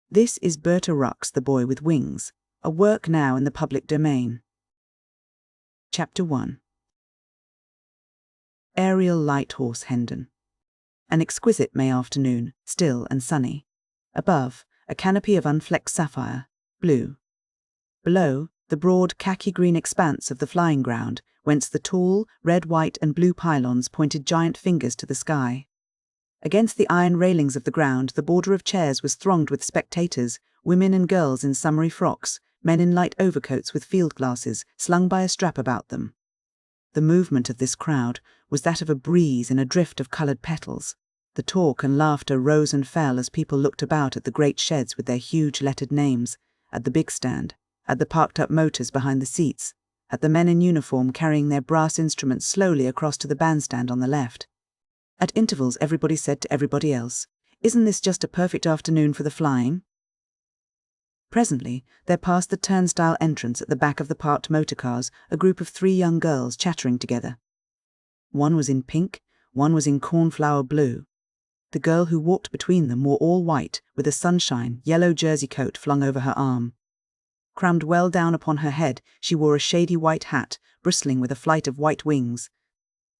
This is Berta Ruck's The Boy with Wings, a work now in the public domain. Chapter 1. Aerial Light Horse Hendon. An exquisite May afternoon, still and sunny. Above, a canopy of unflecked sapphire, blue. Below, the broad khaki-green expanse of the flying ground, whence the tall, red, white and blue pylons pointed giant fingers to the sky. Against the iron railings of the ground, the border of chairs was thronged with spectators, women and girls in summery frocks, men in light overcoats with field glasses slung by a strap about them. The movement of this crowd was that of a breeze in a drift of coloured petals. The talk and laughter rose and fell as people looked about at the great sheds with their huge lettered names, at the big stand, at the parked-up motors behind the seats, at the men in uniform carrying their brass instruments slowly across to the bandstand on the left. At intervals everybody said to everybody else, "Isn't this just a perfect afternoon for the flying?" Presently, there passed the turnstile entrance at the back of the parked motor cars a group of 3 young girls chattering together. One was in pink, one was in cornflower blue. The girl who walked between them wore all white, with a sunshine, yellow jersey coat flung over her arm. Crammed well down upon her head, she wore a shady white hat, bristling with a flight of white wings.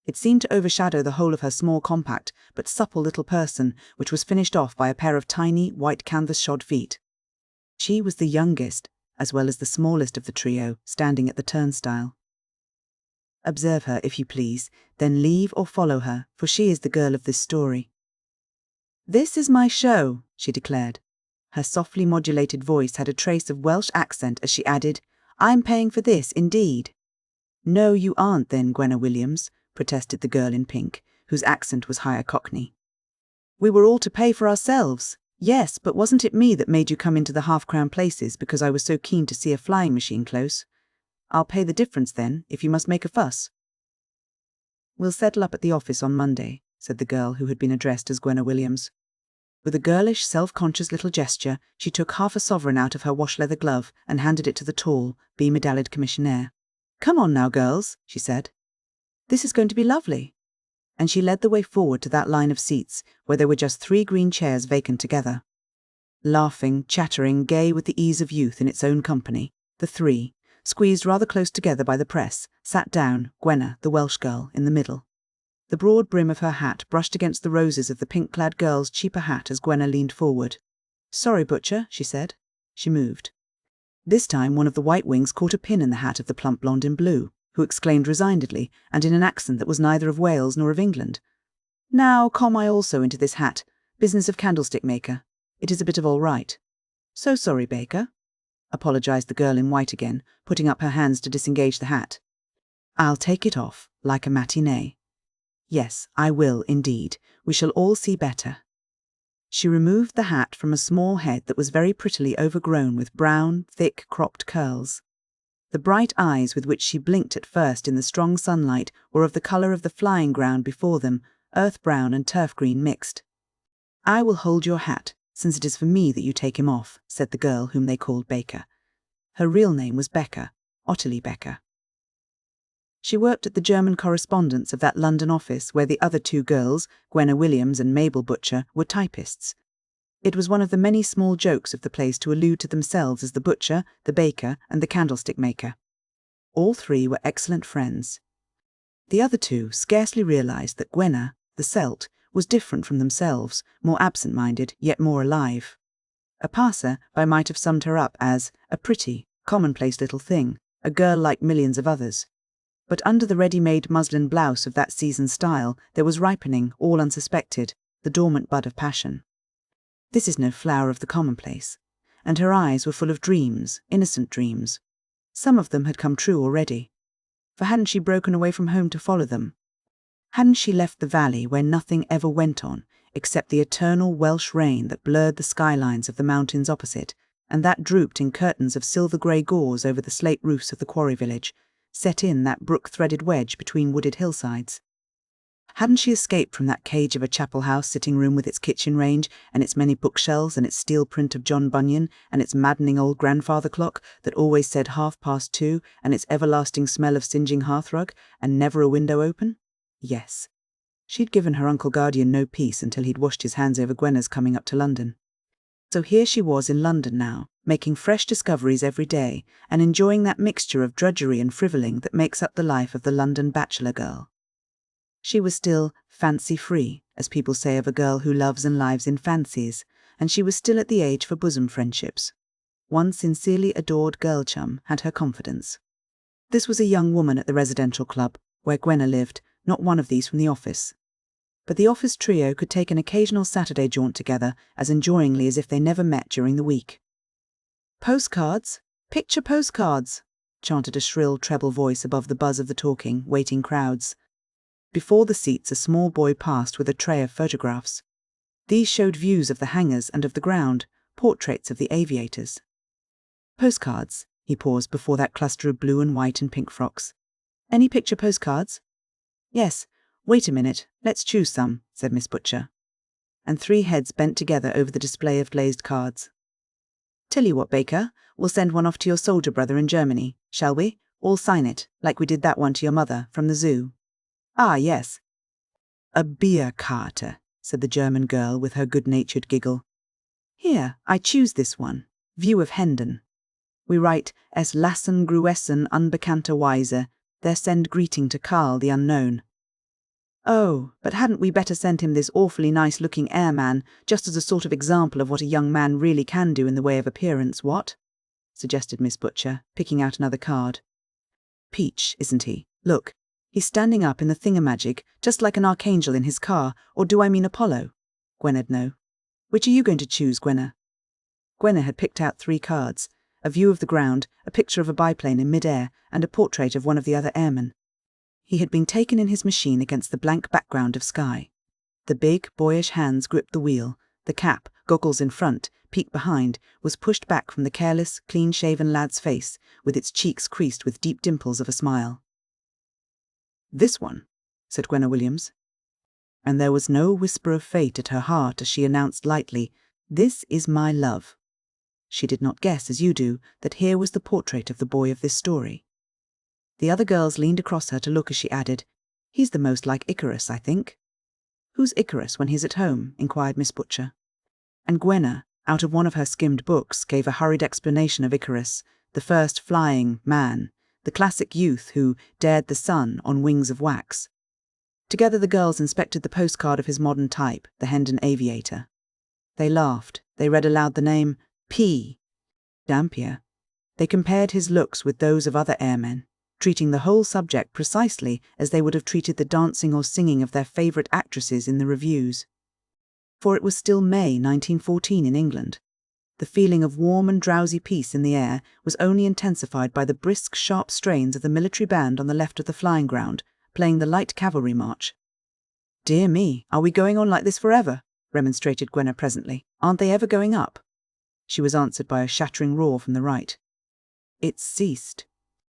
It seemed to overshadow the whole of her small, compact, but supple little person, which was finished off by a pair of tiny, white canvas-shod feet. She was the youngest, as well as the smallest of the trio, standing at the turnstile. Observe her, if you please, then leave or follow her, for she is the girl of this story. "This is my show," she declared. Her softly modulated voice had a trace of Welsh accent as she added, "I'm paying for this, indeed." "No, you aren't then, Gwenna Williams," protested the girl in pink, whose accent was higher Cockney. "We were all to pay for ourselves. Yes, but wasn't it me that made you come into the half-crown places because I was so keen to see a flying machine close? I'll pay the difference then, if you must make a fuss." "We'll settle up at the office on Monday," said the girl who had been addressed as Gwenna Williams. With a girlish, self-conscious little gesture, she took half a sovereign out of her wash-leather glove and handed it to the tall, be-medallied commissionaire. "Come on now, girls," she said. "This is going to be lovely." And she led the way forward to that line of seats where there were just 3 green chairs vacant together. Laughing, chattering, gay with the ease of youth in its own company, the 3, squeezed rather close together by the press, sat down, Gwenna, the Welsh girl, in the middle. The broad brim of her hat brushed against the roses of the pink-clad girl's cheaper hat as Gwenna leaned forward. "Sorry, butcher," she said. She moved. This time one of the white wings caught a pin in the hat of the plump blonde in blue, who exclaimed resignedly, and in an accent that was neither of Wales nor of England, "Now come I also into this hat, business of candlestick maker. It is a bit of all right." "So sorry, Baker," apologized the girl in white again, putting up her hands to disengage the hat. "I'll take it off, like a matinee. Yes, I will, indeed. We shall all see better." She removed the hat from a small head that was very prettily overgrown with brown, thick, cropped curls. The bright eyes with which she blinked at first in the strong sunlight were of the colour of the flying ground before them, earth-brown and turf-green mixed. "I will hold your hat, since it is for me that you take him off," said the girl whom they called Baker. Her real name was Becker, Ottilie Becker. She worked at the German correspondence of that London office where the other 2 girls, Gwenna Williams and Mabel Butcher, were typists. It was one of the many small jokes of the place to allude to themselves as the butcher, the baker, and the candlestick maker. All 3 were excellent friends. The other 2 scarcely realised that Gwenna, the Celt, was different from themselves, more absent-minded, yet more alive. A passer-by might have summed her up as a pretty, commonplace little thing, a girl like millions of others. But under the ready-made muslin blouse of that season's style there was ripening, all unsuspected, the dormant bud of passion. This is no flower of the commonplace, and her eyes were full of dreams, innocent dreams. Some of them had come true already, for hadn't she broken away from home to follow them? Hadn't she left the valley where nothing ever went on, except the eternal Welsh rain that blurred the skylines of the mountains opposite, and that drooped in curtains of silver-grey gauze over the slate roofs of the quarry village, set in that brook-threaded wedge between wooded hillsides? Hadn't she escaped from that cage of a chapel house sitting-room with its kitchen range, and its many bookshelves, and its steel print of John Bunyan, and its maddening old grandfather clock that always said 2:30, and its everlasting smell of singeing hearthrug, and never a window open? Yes. She'd given her uncle guardian no peace until he'd washed his hands over Gwenna's coming up to London. So here she was in London now, making fresh discoveries every day, and enjoying that mixture of drudgery and frivoling that makes up the life of the London bachelor girl. She was still fancy-free, as people say of a girl who loves and lives in fancies, and she was still at the age for bosom friendships. One sincerely adored girl chum had her confidence. This was a young woman at the residential club, where Gwenna lived, not one of these from the office. But the office trio could take an occasional Saturday jaunt together as enjoyingly as if they never met during the week. "Postcards? Picture postcards!" chanted a shrill treble voice above the buzz of the talking, waiting crowds. Before the seats a small boy passed with a tray of photographs. These showed views of the hangars and of the ground, portraits of the aviators. "Postcards," he paused before that cluster of blue and white and pink frocks. "Any picture postcards?" "Yes. Wait a minute, let's choose some," said Miss Butcher. And 3 heads bent together over the display of glazed cards. "Tell you what, Baker, we'll send one off to your soldier brother in Germany, shall we? All sign it, like we did that one to your mother, from the zoo." "Ah, yes." "A Bierkarte," said the German girl with her good-natured giggle. "Here, I choose this one. View of Hendon. We write, Es lassen grüßen unbekannte Weise, there send greeting to Karl the unknown." "Oh, but hadn't we better send him this awfully nice-looking airman, just as a sort of example of what a young man really can do in the way of appearance, what?" suggested Miss Butcher, picking out another card. "Peach, isn't he? Look, he's standing up in the thingamajig, just like an archangel in his car, or do I mean Apollo?" Gwenna'd know. "Which are you going to choose, Gwenna?" Gwenna had picked out 3 cards, a view of the ground, a picture of a biplane in mid-air, and a portrait of one of the other airmen. He had been taken in his machine against the blank background of sky. The big, boyish hands gripped the wheel, the cap, goggles in front, peak behind, was pushed back from the careless, clean-shaven lad's face, with its cheeks creased with deep dimples of a smile. "This one," said Gwenna Williams. And there was no whisper of fate at her heart as she announced lightly, "This is my love." She did not guess, as you do, that here was the portrait of the boy of this story. The other girls leaned across her to look as she added, "He's the most like Icarus, I think." "Who's Icarus when he's at home?" inquired Miss Butcher. And Gwenna, out of one of her skimmed books, gave a hurried explanation of Icarus, the first flying man, the classic youth who dared the sun on wings of wax. Together the girls inspected the postcard of his modern type, the Hendon aviator. They laughed. They read aloud the name P. Dampier. They compared his looks with those of other airmen, treating the whole subject precisely as they would have treated the dancing or singing of their favourite actresses in the reviews. For it was still May 1914 in England. The feeling of warm and drowsy peace in the air was only intensified by the brisk, sharp strains of the military band on the left of the flying ground, playing the light cavalry march. "Dear me, are we going on like this forever?" remonstrated Gwenna presently. "Aren't they ever going up?" She was answered by a shattering roar from the right. It ceased.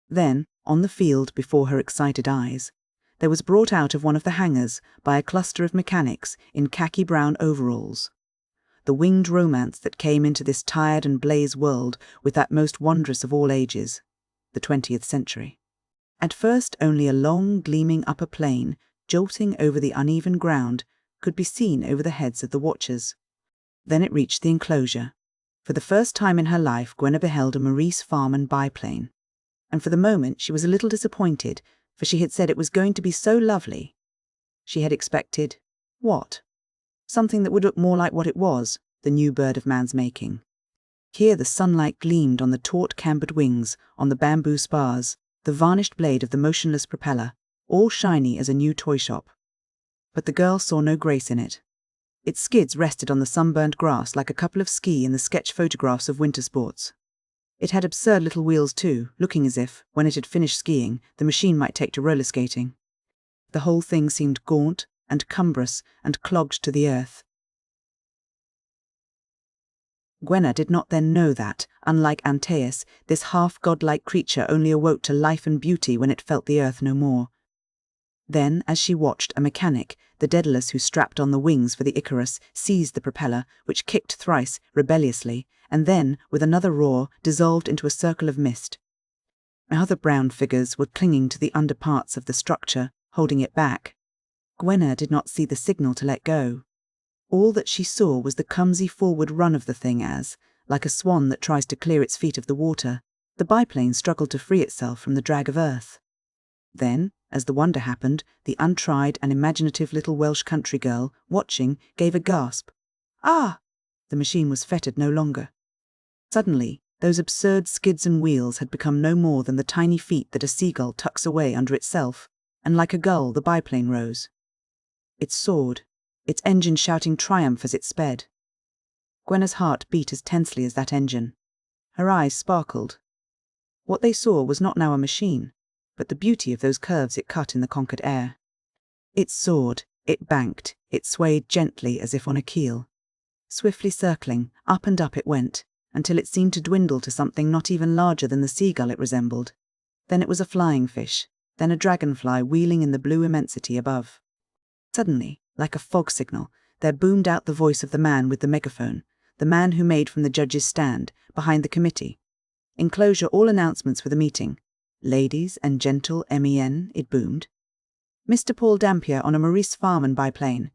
Then, on the field before her excited eyes, there was brought out of one of the hangars by a cluster of mechanics in khaki-brown overalls the winged romance that came into this tired and blaze world with that most wondrous of all ages, the 20th century. At first only a long, gleaming upper plane, jolting over the uneven ground, could be seen over the heads of the watchers. Then it reached the enclosure. For the first time in her life, Gwenna beheld a Maurice Farman biplane. And for the moment she was a little disappointed, for she had said it was going to be so lovely. She had expected what? Something that would look more like what it was, the new bird of man's making. Here the sunlight gleamed on the taut cambered wings, on the bamboo spars, the varnished blade of the motionless propeller, all shiny as a new toy shop. But the girl saw no grace in it. Its skids rested on the sunburnt grass like a couple of ski in the sketch photographs of winter sports. It had absurd little wheels too, looking as if, when it had finished skiing, the machine might take to roller skating. The whole thing seemed gaunt and cumbrous and clogged to the earth. Gwenna did not then know that, unlike Antaeus, this half-godlike creature only awoke to life and beauty when it felt the earth no more. Then, as she watched, a mechanic, the Daedalus who strapped on the wings for the Icarus, seized the propeller, which kicked thrice, rebelliously, and then, with another roar, dissolved into a circle of mist. Other brown figures were clinging to the underparts of the structure, holding it back. Gwenna did not see the signal to let go. All that she saw was the clumsy forward run of the thing as, like a swan that tries to clear its feet of the water, the biplane struggled to free itself from the drag of earth. Then, as the wonder happened, the untried and imaginative little Welsh country girl, watching, gave a gasp. Ah! The machine was fettered no longer. Suddenly, those absurd skids and wheels had become no more than the tiny feet that a seagull tucks away under itself, and like a gull the biplane rose. It soared, its engine shouting triumph as it sped. Gwenna's heart beat as tensely as that engine. Her eyes sparkled. What they saw was not now a machine, but the beauty of those curves it cut in the conquered air. It soared, it banked, it swayed gently as if on a keel. Swiftly circling, up and up it went, until it seemed to dwindle to something not even larger than the seagull it resembled. Then it was a flying fish, then a dragonfly wheeling in the blue immensity above. Suddenly, like a fog signal, there boomed out the voice of the man with the megaphone, the man who made from the judge's stand, behind the committee. Enclosure all announcements for the meeting. Ladies and gentle MEN, it boomed. Mr. Paul Dampier on a Maurice Farman biplane.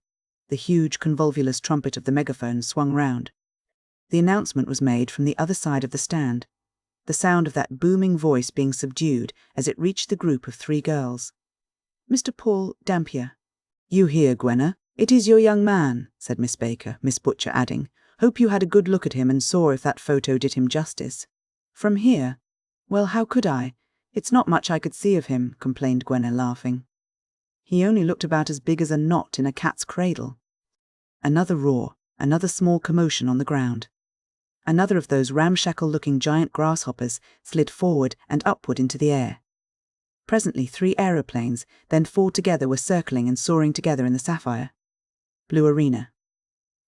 The huge convolvulus trumpet of the megaphone swung round. The announcement was made from the other side of the stand, the sound of that booming voice being subdued as it reached the group of 3 girls. Mr. Paul Dampier. You hear, Gwenna? It is your young man, said Miss Baker, Miss Butcher adding. Hope you had a good look at him and saw if that photo did him justice. From here? Well, how could I? It's not much I could see of him, complained Gwenna, laughing. He only looked about as big as a knot in a cat's cradle. Another roar, another small commotion on the ground. Another of those ramshackle-looking giant grasshoppers slid forward and upward into the air. Presently 3 aeroplanes, then 4 together were circling and soaring together in the sapphire. Blue arena.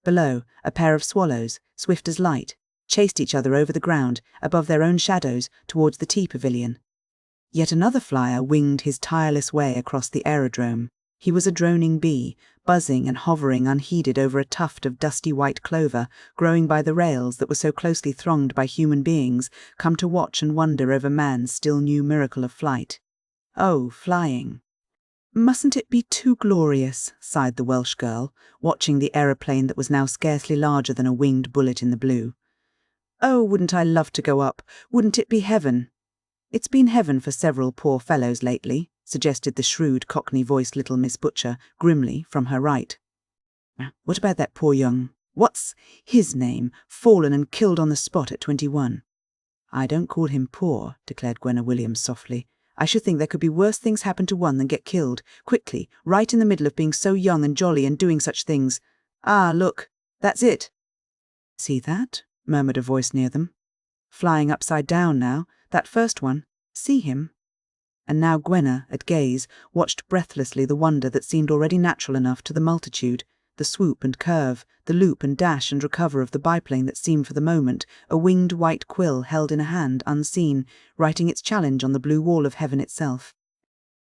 Below, a pair of swallows, swift as light, chased each other over the ground, above their own shadows, towards the tea pavilion. Yet another flyer winged his tireless way across the aerodrome. He was a droning bee, buzzing and hovering unheeded over a tuft of dusty white clover growing by the rails that were so closely thronged by human beings come to watch and wonder over man's still new miracle of flight. Oh, flying! Mustn't it be too glorious, sighed the Welsh girl, watching the aeroplane that was now scarcely larger than a winged bullet in the blue. Oh, wouldn't I love to go up? Wouldn't it be heaven? It's been heaven for several poor fellows lately, suggested the shrewd Cockney-voiced little Miss Butcher, grimly, from her right. What about that poor young, what's his name, fallen and killed on the spot at 21? I don't call him poor, declared Gwenna Williams softly. I should think there could be worse things happen to one than get killed, quickly, right in the middle of being so young and jolly and doing such things. Ah, look, that's it. See that? Murmured a voice near them. Flying upside down now, that first one. See him? And now Gwenna, at gaze, watched breathlessly the wonder that seemed already natural enough to the multitude, the swoop and curve, the loop and dash and recover of the biplane that seemed for the moment a winged white quill held in a hand unseen, writing its challenge on the blue wall of heaven itself.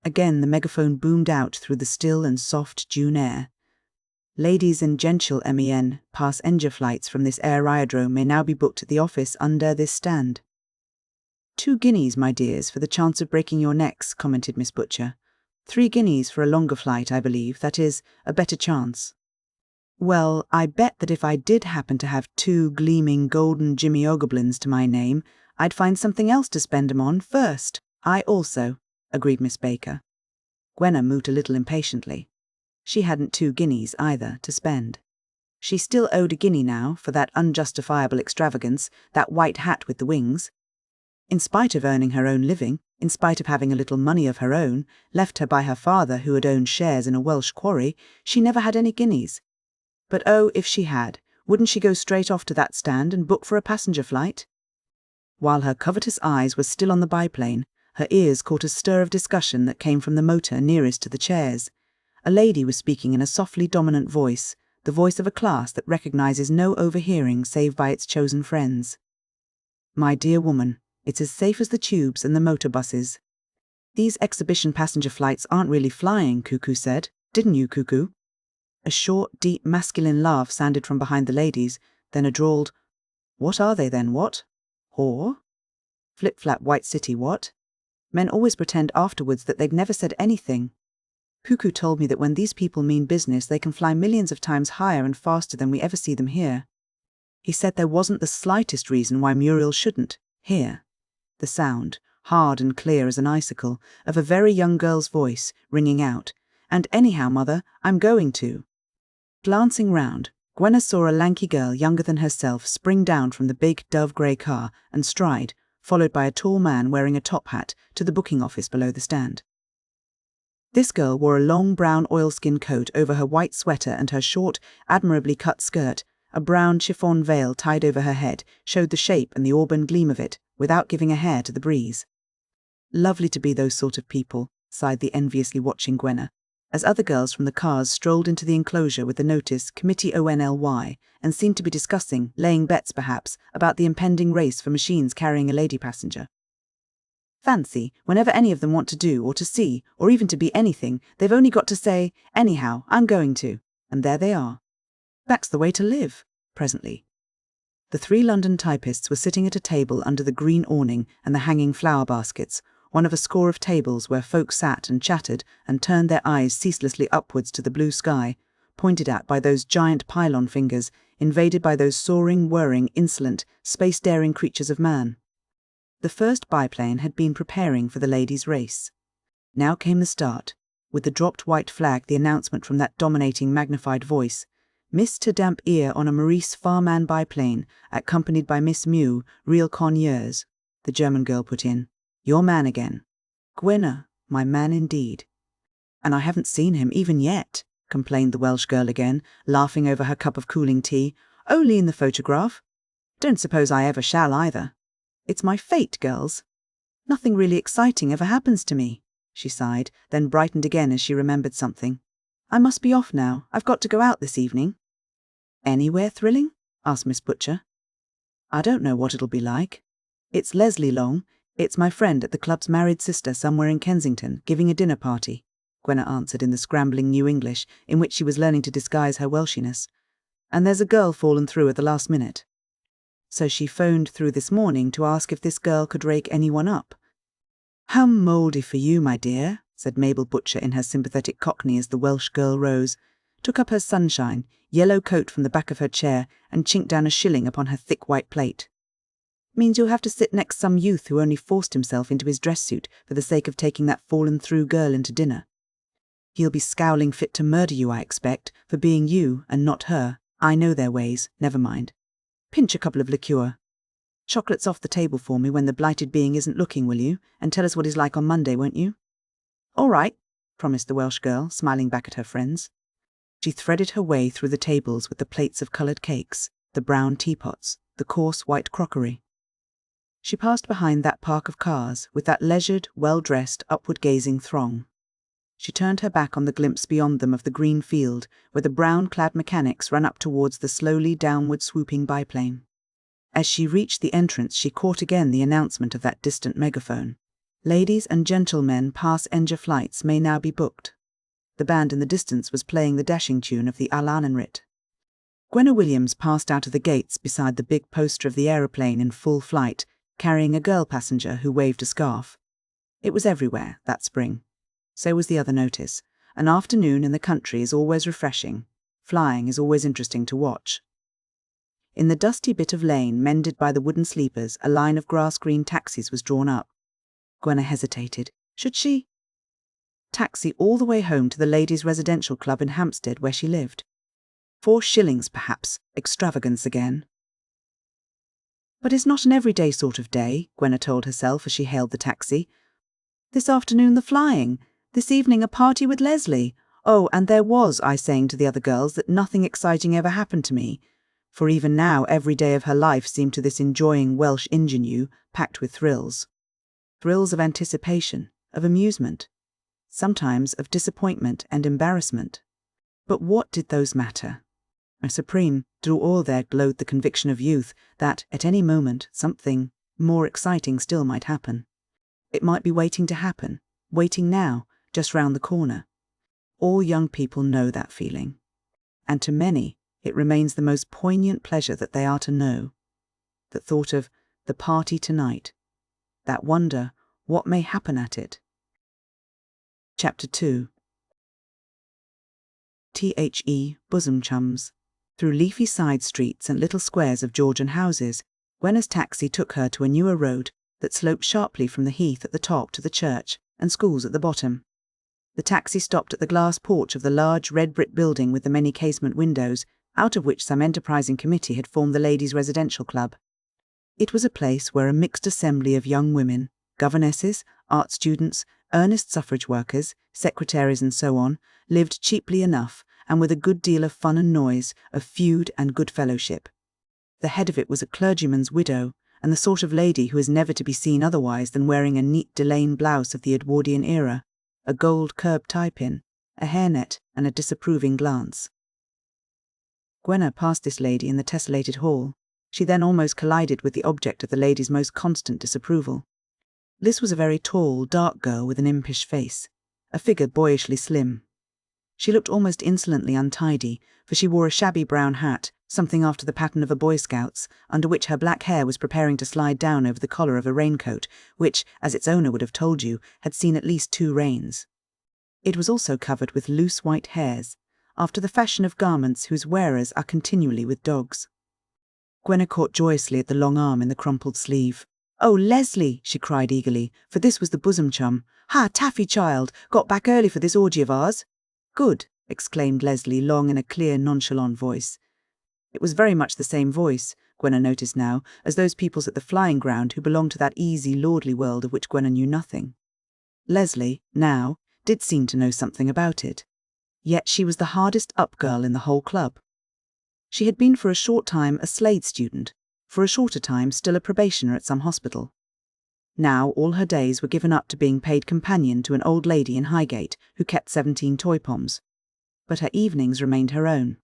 Again the megaphone boomed out through the still and soft June air. Ladies and genteel MEN, passenger flights from this aerodrome may now be booked at the office under this stand. 2 guineas, my dears, for the chance of breaking your necks, commented Miss Butcher. 3 guineas for a longer flight, I believe, that is, a better chance. Well, I bet that if I did happen to have 2 gleaming golden Jimmy Ogoblins to my name, I'd find something else to spend 'em on first. I also, agreed Miss Baker. Gwenna moved a little impatiently. She hadn't 2 guineas, either, to spend. She still owed a guinea now for that unjustifiable extravagance, that white hat with the wings. In spite of earning her own living, in spite of having a little money of her own, left her by her father who had owned shares in a Welsh quarry, she never had any guineas. But oh, if she had, wouldn't she go straight off to that stand and book for a passenger flight? While her covetous eyes were still on the biplane, her ears caught a stir of discussion that came from the motor nearest to the chairs. A lady was speaking in a softly dominant voice, the voice of a class that recognizes no overhearing save by its chosen friends. My dear woman, it's as safe as the tubes and the motor buses. These exhibition passenger flights aren't really flying, Cuckoo said. Didn't you, Cuckoo? A short, deep, masculine laugh sounded from behind the ladies, then a drawled, What are they then, what? Whore? Flip-flap White City, what? Men always pretend afterwards that they'd never said anything. Cuckoo told me that when these people mean business, they can fly millions of times higher and faster than we ever see them here. He said there wasn't the slightest reason why Muriel shouldn't, here. The sound, hard and clear as an icicle, of a very young girl's voice, ringing out, "And anyhow, mother, I'm going to." Glancing round, Gwenna saw a lanky girl younger than herself spring down from the big dove-grey car and stride, followed by a tall man wearing a top hat, to the booking office below the stand. This girl wore a long brown oilskin coat over her white sweater, and her short, admirably cut skirt, a brown chiffon veil tied over her head, showed the shape and the auburn gleam of it, without giving a hair to the breeze. Lovely to be those sort of people, sighed the enviously watching Gwenna, as other girls from the cars strolled into the enclosure with the notice Committee ONLY and seemed to be discussing, laying bets perhaps, about the impending race for machines carrying a lady passenger. Fancy, whenever any of them want to do or to see or even to be anything, they've only got to say, "Anyhow, I'm going to," and there they are. That's the way to live, presently. The 3 London typists were sitting at a table under the green awning and the hanging flower baskets, one of a score of tables where folk sat and chatted and turned their eyes ceaselessly upwards to the blue sky, pointed at by those giant pylon fingers, invaded by those soaring, whirring, insolent, space-daring creatures of man. The first biplane had been preparing for the ladies' race. Now came the start, with the dropped white flag the announcement from that dominating magnified voice, "Miss to Damp Ear on a Maurice Farman biplane, accompanied by Miss Mew, real connoisseurs," the German girl put in. "Your man again." "Gwenna, my man indeed." "And I haven't seen him even yet," complained the Welsh girl again, laughing over her cup of cooling tea. "Only in the photograph. Don't suppose I ever shall either. It's my fate, girls. Nothing really exciting ever happens to me," she sighed, then brightened again as she remembered something. "I must be off now. I've got to go out this evening." "Anywhere thrilling?" asked Miss Butcher. "I don't know what it'll be like. It's Leslie Long. It's my friend at the club's married sister somewhere in Kensington, giving a dinner party," Gwenna answered in the scrambling New English in which she was learning to disguise her Welshiness. "And there's a girl fallen through at the last minute. So she phoned through this morning to ask if this girl could rake anyone up." "How mouldy for you, my dear," said Mabel Butcher in her sympathetic Cockney as the Welsh girl rose, took up her sunshine, yellow coat from the back of her chair, and chinked down a shilling upon her thick white plate. "Means you'll have to sit next some youth who only forced himself into his dress suit for the sake of taking that fallen-through girl into dinner. He'll be scowling fit to murder you, I expect, for being you and not her. I know their ways, never mind. Pinch a couple of liqueur. Chocolates off the table for me when the blighted being isn't looking, will you? And tell us what he's like on Monday, won't you?" "All right," promised the Welsh girl, smiling back at her friends. She threaded her way through the tables with the plates of coloured cakes, the brown teapots, the coarse white crockery. She passed behind that park of cars with that leisured, well-dressed, upward-gazing throng. She turned her back on the glimpse beyond them of the green field, where the brown-clad mechanics ran up towards the slowly downward-swooping biplane. As she reached the entrance, she caught again the announcement of that distant megaphone. "Ladies and gentlemen, passenger flights may now be booked." The band in the distance was playing the dashing tune of the Alanenrit. Gwenna Williams passed out of the gates beside the big poster of the aeroplane in full flight, carrying a girl passenger who waved a scarf. It was everywhere, that spring. So was the other notice. An afternoon in the country is always refreshing. Flying is always interesting to watch. In the dusty bit of lane mended by the wooden sleepers, a line of grass-green taxis was drawn up. Gwenna hesitated. Should she? Taxi all the way home to the ladies' residential club in Hampstead where she lived. 4 shillings, perhaps. Extravagance again. But it's not an everyday sort of day, Gwenna told herself as she hailed the taxi. This afternoon the flying. This evening a party with Leslie. Oh, and there was I saying to the other girls that nothing exciting ever happened to me. For even now every day of her life seemed to this enjoying Welsh ingenue packed with thrills. Thrills of anticipation, of amusement, sometimes of disappointment and embarrassment. But what did those matter? Supreme, through all there glowed the conviction of youth that, at any moment, something more exciting still might happen. It might be waiting to happen, waiting now, just round the corner. All young people know that feeling. And to many, it remains the most poignant pleasure that they are to know. That thought of the party tonight. That wonder, what may happen at it? Chapter 2. bosom chums. Through leafy side streets and little squares of Georgian houses, Gwenna's taxi took her to a newer road that sloped sharply from the heath at the top to the church and schools at the bottom. The taxi stopped at the glass porch of the large red brick building with the many casement windows, out of which some enterprising committee had formed the Ladies' Residential Club. It was a place where a mixed assembly of young women, governesses, art students, earnest suffrage workers, secretaries and so on, lived cheaply enough and with a good deal of fun and noise, of feud and good fellowship. The head of it was a clergyman's widow, and the sort of lady who is never to be seen otherwise than wearing a neat delaine blouse of the Edwardian era, a gold curb tie-pin, a hairnet and a disapproving glance. Gwenna passed this lady in the tessellated hall. She then almost collided with the object of the lady's most constant disapproval. This was a very tall, dark girl with an impish face, a figure boyishly slim. She looked almost insolently untidy, for she wore a shabby brown hat, something after the pattern of a Boy Scout's, under which her black hair was preparing to slide down over the collar of a raincoat, which, as its owner would have told you, had seen at least 2 rains. It was also covered with loose white hairs, after the fashion of garments whose wearers are continually with dogs. Gwenna caught joyously at the long arm in the crumpled sleeve. "Oh, Leslie!" she cried eagerly, for this was the bosom chum. "Ha, Taffy child, got back early for this orgy of ours?" "Good," exclaimed Leslie long in a clear, nonchalant voice. It was very much the same voice, Gwenna noticed now, as those people's at the flying ground who belonged to that easy, lordly world of which Gwenna knew nothing. Leslie, now, did seem to know something about it. Yet she was the hardest up girl in the whole club. She had been for a short time a Slade student, for a shorter time still a probationer at some hospital. Now all her days were given up to being paid companion to an old lady in Highgate who kept 17 toy poms. But her evenings remained her own.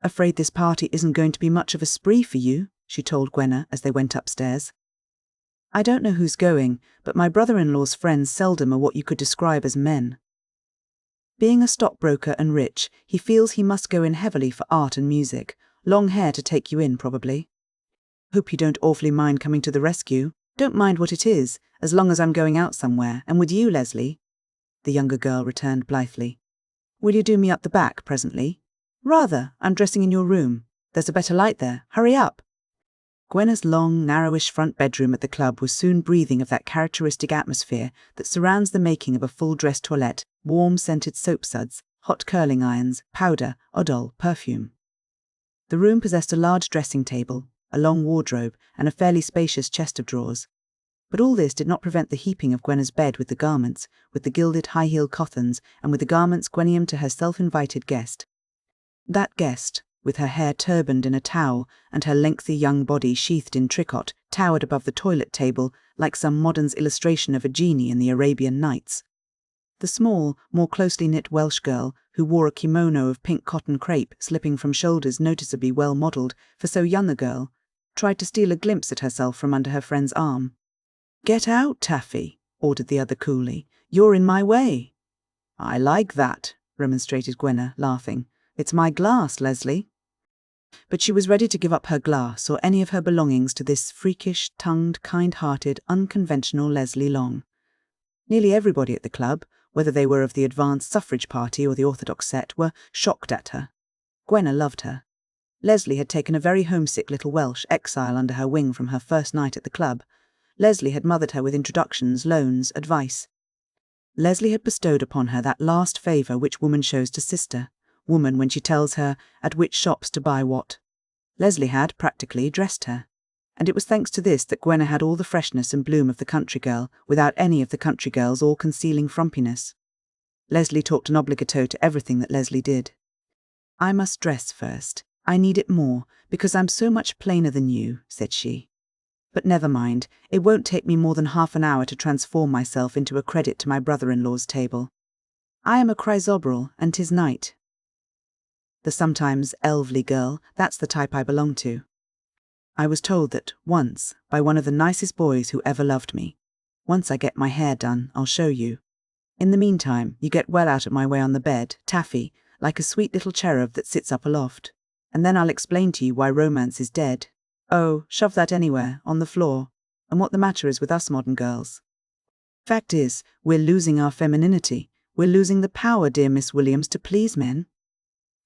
"Afraid this party isn't going to be much of a spree for you," she told Gwenna as they went upstairs. "I don't know who's going, but my brother-in-law's friends seldom are what you could describe as men. Being a stockbroker and rich, he feels he must go in heavily for art and music. Long hair to take you in, probably. Hope you don't awfully mind coming to the rescue. Don't mind what it is, as long as I'm going out somewhere, and with you, Leslie," the younger girl returned blithely. "Will you do me up the back presently?" "Rather. I'm dressing in your room. There's a better light there. Hurry up." Gwenna's long, narrowish front bedroom at the club was soon breathing of that characteristic atmosphere that surrounds the making of a full-dress toilette, warm scented soap suds, hot curling irons, powder, odol, perfume. The room possessed a large dressing table, a long wardrobe, and a fairly spacious chest of drawers. But all this did not prevent the heaping of Gwenna's bed with the garments, with the gilded high-heeled cothons, and with the garments Gwenniam to her self-invited guest. That guest, with her hair turbaned in a towel and her lengthy young body sheathed in tricot, towered above the toilet table like some modern's illustration of a genie in the Arabian Nights. The small, more closely knit Welsh girl, who wore a kimono of pink cotton crepe slipping from shoulders noticeably well modelled for so young a girl, tried to steal a glimpse at herself from under her friend's arm. "Get out, Taffy," ordered the other coolly. "You're in my way." "I like that," remonstrated Gwenna, laughing. "It's my glass, Leslie." But she was ready to give up her glass or any of her belongings to this freakish, tongued, kind-hearted, unconventional Leslie Long. Nearly everybody at the club, whether they were of the advanced suffrage party or the orthodox set, were shocked at her. Gwenna loved her. Leslie had taken a very homesick little Welsh exile under her wing from her first night at the club. Leslie had mothered her with introductions, loans, advice. Leslie had bestowed upon her that last favour which woman shows to sister, woman when she tells her at which shops to buy what. Leslie had, practically, dressed her. And it was thanks to this that Gwenna had all the freshness and bloom of the country girl, without any of the country girl's all-concealing frumpiness. Leslie talked an obligato to everything that Leslie did. "I must dress first. I need it more, because I'm so much plainer than you," said she. "But never mind, it won't take me more than half an hour to transform myself into a credit to my brother-in-law's table. I am a chrysoberyl, and 'tis night. The sometimes elvely girl, that's the type I belong to. I was told that, once, by one of the nicest boys who ever loved me. Once I get my hair done, I'll show you. In the meantime, you get well out of my way on the bed, Taffy, like a sweet little cherub that sits up aloft. And then I'll explain to you why romance is dead. Oh, shove that anywhere, on the floor, and what the matter is with us modern girls. Fact is, we're losing our femininity. We're losing the power, dear Miss Williams, to please men.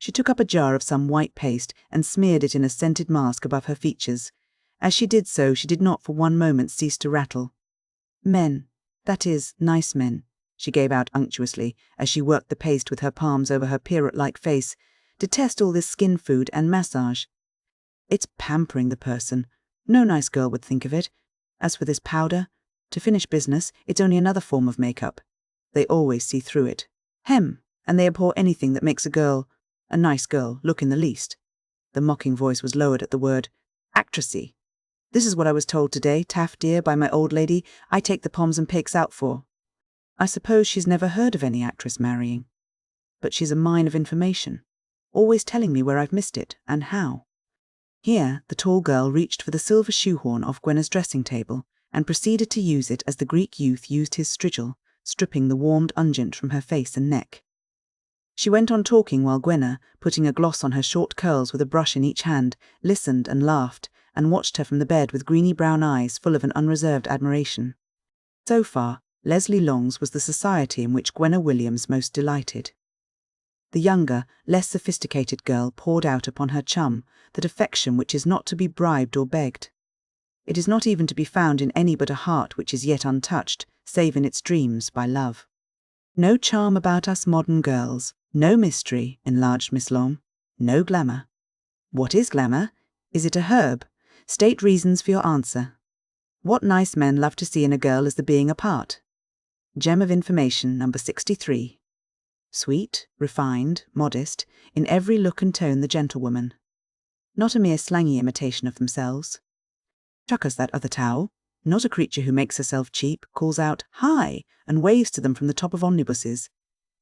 She took up a jar of some white paste and smeared it in a scented mask above her features. As she did so, she did not for one moment cease to rattle. Men, that is, nice men, she gave out unctuously as she worked the paste with her palms over her Pierrot-like face, detest all this skin food and massage. It's pampering the person. No nice girl would think of it. As for this powder, to finish business, it's only another form of makeup. They always see through it. Hem, and they abhor anything that makes a nice girl, look in the least. The mocking voice was lowered at the word actressy. This is what I was told today, Taff dear, by my old lady I take the Poms and Pakes out for. I suppose she's never heard of any actress marrying. But she's a mine of information, always telling me where I've missed it, and how. Here, the tall girl reached for the silver shoehorn off Gwenna's dressing table, and proceeded to use it as the Greek youth used his strigil, stripping the warmed unguent from her face and neck. She went on talking while Gwenna, putting a gloss on her short curls with a brush in each hand, listened and laughed, and watched her from the bed with greeny-brown eyes full of an unreserved admiration. So far, Leslie Long's was the society in which Gwenna Williams most delighted. The younger, less sophisticated girl poured out upon her chum that affection which is not to be bribed or begged. It is not even to be found in any but a heart which is yet untouched, save in its dreams, by love. No charm about us modern girls, no mystery, enlarged Miss Long, no glamour. What is glamour? Is it a herb? State reasons for your answer. What nice men love to see in a girl is the being apart. Gem of information, number 63. Sweet, refined, modest, in every look and tone the gentlewoman. Not a mere slangy imitation of themselves. Chuck us that other towel. Not a creature who makes herself cheap, calls out, "Hi!" and waves to them from the top of omnibuses.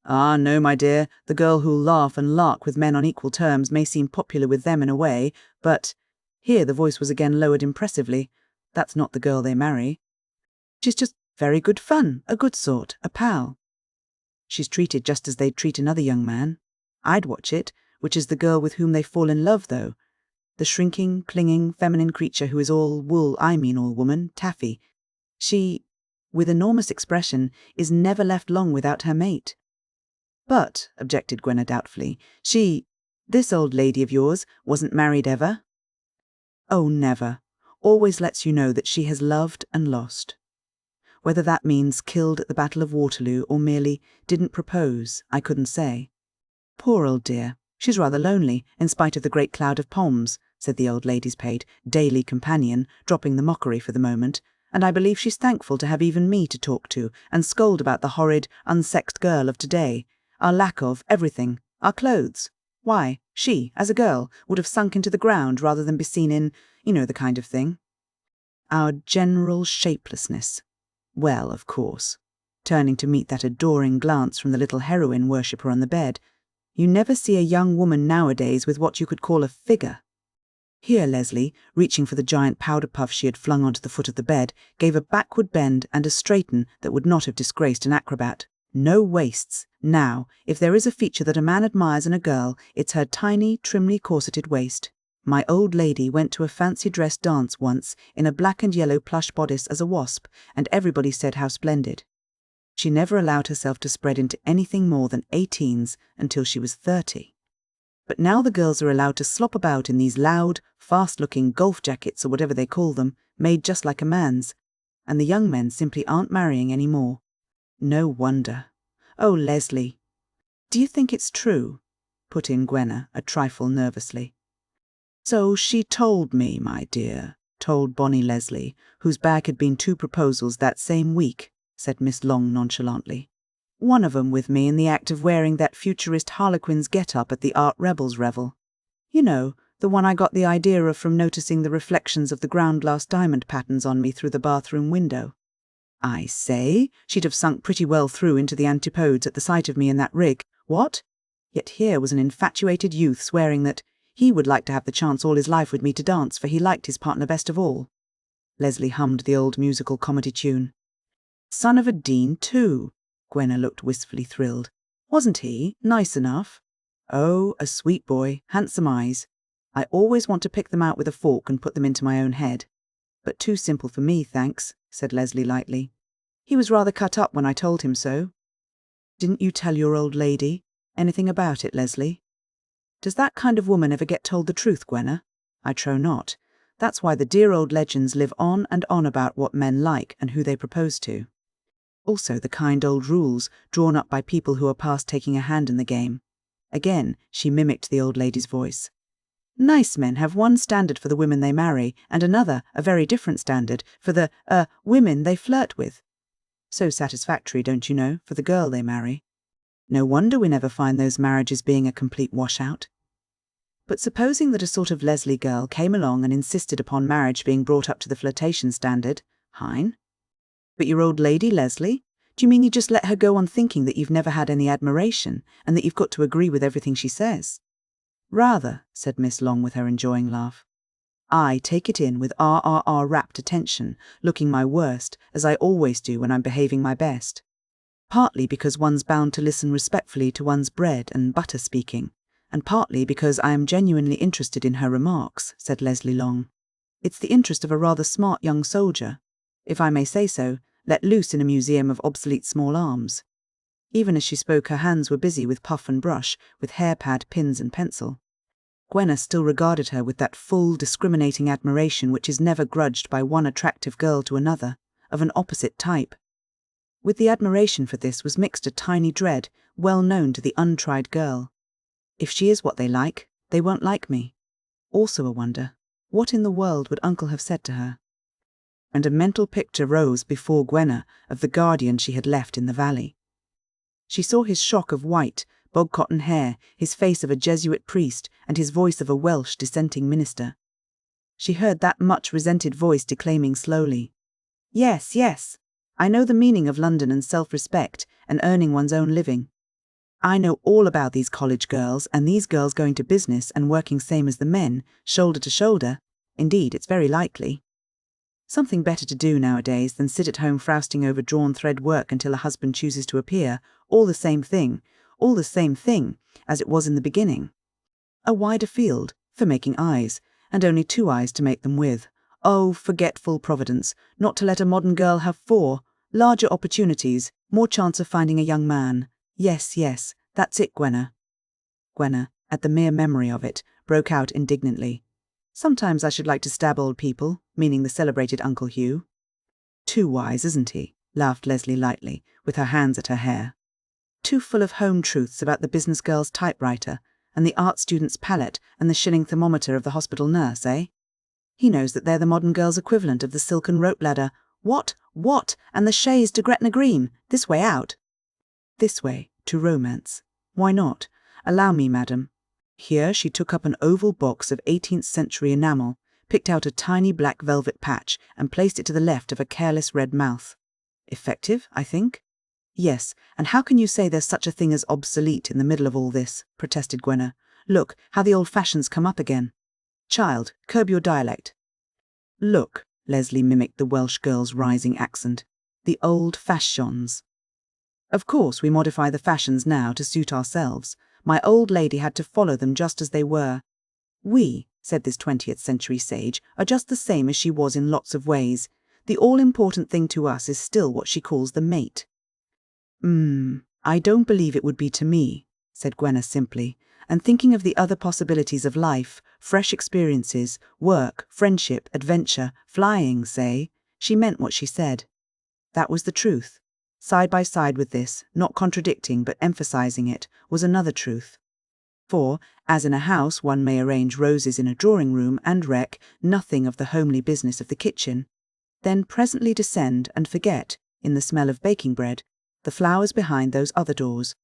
Ah, no, my dear, the girl who'll laugh and lark with men on equal terms may seem popular with them in a way, but— here the voice was again lowered impressively— that's not the girl they marry. She's just very good fun, a good sort, a pal. She's treated just as they'd treat another young man. I'd watch it, which is the girl with whom they fall in love, though. The shrinking, clinging, feminine creature who is all wool, all woman, taffy. She, with enormous expression, is never left long without her mate. But, objected Gwenna doubtfully, this old lady of yours, wasn't married ever? Oh, never. Always lets you know that she has loved and lost. Whether that means killed at the Battle of Waterloo or merely didn't propose, I couldn't say. Poor old dear, she's rather lonely, in spite of the great cloud of Poms, said the old lady's paid daily companion, dropping the mockery for the moment, and I believe she's thankful to have even me to talk to and scold about the horrid, unsexed girl of today, our lack of everything, our clothes. Why, she, as a girl, would have sunk into the ground rather than be seen in, the kind of thing. Our general shapelessness. Well, of course, turning to meet that adoring glance from the little heroine worshipper on the bed, you never see a young woman nowadays with what you could call a figure. Here Leslie, reaching for the giant powder puff she had flung onto the foot of the bed, gave a backward bend and a straighten that would not have disgraced an acrobat. No waists. Now, if there is a feature that a man admires in a girl, it's her tiny, trimly corseted waist. My old lady went to a fancy-dress dance once in a black and yellow plush bodice as a wasp, and everybody said how splendid. She never allowed herself to spread into anything more than 18s until she was 30. But now the girls are allowed to slop about in these loud, fast-looking golf jackets or whatever they call them, made just like a man's, and the young men simply aren't marrying any more. No wonder. Oh, Leslie. Do you think it's true? Put in Gwenna, a trifle nervously. So she told me, my dear, told bonny Leslie, whose bag had been 2 proposals that same week, said Miss Long nonchalantly. One of 'em with me in the act of wearing that futurist harlequin's get-up at the Art Rebels revel. You know, the one I got the idea of from noticing the reflections of the ground-glass diamond patterns on me through the bathroom window. I say, she'd have sunk pretty well through into the antipodes at the sight of me in that rig. What? Yet here was an infatuated youth swearing that he would like to have the chance all his life with me to dance, for he liked his partner best of all. Leslie hummed the old musical comedy tune. Son of a dean, too. Gwenna looked wistfully thrilled. Wasn't he? Nice enough. Oh, a sweet boy, handsome eyes. I always want to pick them out with a fork and put them into my own head. But too simple for me, thanks, said Leslie lightly. He was rather cut up when I told him so. Didn't you tell your old lady anything about it, Leslie? Does that kind of woman ever get told the truth, Gwenna? I trow not. That's why the dear old legends live on and on about what men like and who they propose to. Also the kind old rules drawn up by people who are past taking a hand in the game. Again, she mimicked the old lady's voice. Nice men have one standard for the women they marry, and another, a very different standard, for the, women they flirt with. So satisfactory, don't you know, for the girl they marry. No wonder we never find those marriages being a complete washout. But supposing that a sort of Leslie girl came along and insisted upon marriage being brought up to the flirtation standard, hein? But your old lady, Leslie? Do you mean you just let her go on thinking that you've never had any admiration, and that you've got to agree with everything she says? Rather, said Miss Long with her enjoying laugh. I take it in with rapt attention, looking my worst, as I always do when I'm behaving my best. Partly because one's bound to listen respectfully to one's bread and butter speaking, and partly because I am genuinely interested in her remarks, said Leslie Long. It's the interest of a rather smart young soldier, if I may say so, let loose in a museum of obsolete small arms. Even as she spoke, her hands were busy with puff and brush, with hair-pad, pins and pencil. Gwenna still regarded her with that full, discriminating admiration which is never grudged by one attractive girl to another, of an opposite type. With the admiration for this was mixed a tiny dread, well known to the untried girl. If she is what they like, they won't like me. Also a wonder, what in the world would Uncle have said to her? And a mental picture rose before Gwenna of the guardian she had left in the valley. She saw his shock of white, bog-cotton hair, his face of a Jesuit priest, and his voice of a Welsh dissenting minister. She heard that much resented voice declaiming slowly, Yes, yes, I know the meaning of London and self-respect, and earning one's own living. I know all about these college girls, and these girls going to business and working same as the men, shoulder to shoulder. Indeed, it's very likely. Something better to do nowadays than sit at home frowsting over drawn thread work until a husband chooses to appear, all the same thing, as it was in the beginning. A wider field, for making eyes, and only 2 eyes to make them with. Oh, forgetful Providence, not to let a modern girl have 4, larger opportunities, more chance of finding a young man. Yes, yes, that's it, Gwenna. Gwenna, at the mere memory of it, broke out indignantly. Sometimes I should like to stab old people, meaning the celebrated Uncle Hugh. Too wise, isn't he? Laughed Leslie lightly, with her hands at her hair. Too full of home truths about the business girl's typewriter, and the art student's palette, and the shilling thermometer of the hospital nurse, eh? He knows that they're the modern girl's equivalent of the silken rope ladder. What? And the chaise to Gretna Green, this way out. This way, to romance. Why not? Allow me, madam. Here she took up an oval box of 18th century enamel, picked out a tiny black velvet patch, and placed it to the left of a careless red mouth. Effective, I think? Yes, and how can you say there's such a thing as obsolete in the middle of all this? Protested Gwenna. Look, how the old fashions come up again. Child, curb your dialect. Look, Leslie mimicked the Welsh girl's rising accent. The old fashions. Of course we modify the fashions now to suit ourselves. My old lady had to follow them just as they were. We, said this 20th century sage, are just the same as she was in lots of ways. The all-important thing to us is still what she calls the mate. I don't believe it would be to me, said Gwenna simply, and thinking of the other possibilities of life, fresh experiences, work, friendship, adventure, flying, say, she meant what she said. That was the truth. Side by side with this, not contradicting but emphasizing it, was another truth. For, as in a house one may arrange roses in a drawing-room and reck nothing of the homely business of the kitchen, then presently descend and forget, in the smell of baking bread, the flowers behind those other doors.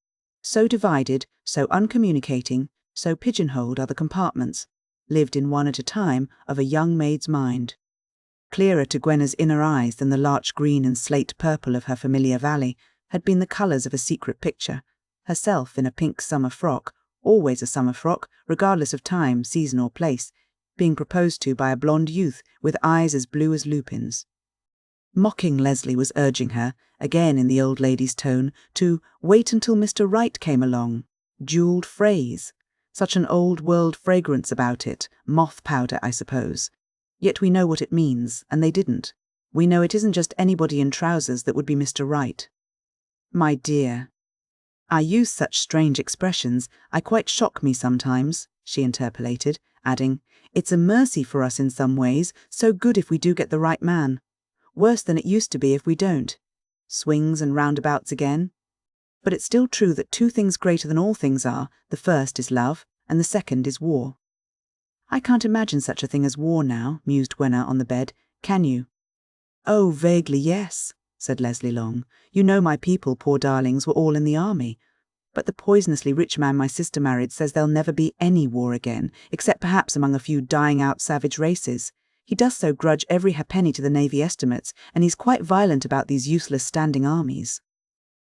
So divided, so uncommunicating, so pigeonholed are the compartments, lived in one at a time, of a young maid's mind. Clearer to Gwenna's inner eyes than the larch green and slate purple of her familiar valley had been the colours of a secret picture, herself in a pink summer frock, always a summer frock, regardless of time, season or place, being proposed to by a blonde youth with eyes as blue as lupins. Mocking Leslie was urging her, again in the old lady's tone, to wait until Mr. Right came along. Jewelled phrase. Such an old-world fragrance about it, moth powder, I suppose. Yet we know what it means, and they didn't. We know it isn't just anybody in trousers that would be Mr. Right. My dear. I use such strange expressions, I quite shock me sometimes, she interpolated, adding, It's a mercy for us in some ways, so good if we do get the right man. Worse than it used to be if we don't. Swings and roundabouts again. But it's still true that two things greater than all things are, the first is love, and the second is war. I can't imagine such a thing as war now, mused Gwenna on the bed, can you? Oh, vaguely, yes, said Leslie Long. You know my people, poor darlings, were all in the army. But the poisonously rich man my sister married says there'll never be any war again, except perhaps among a few dying-out savage races. He does so grudge every ha'penny to the Navy estimates, and he's quite violent about these useless standing armies.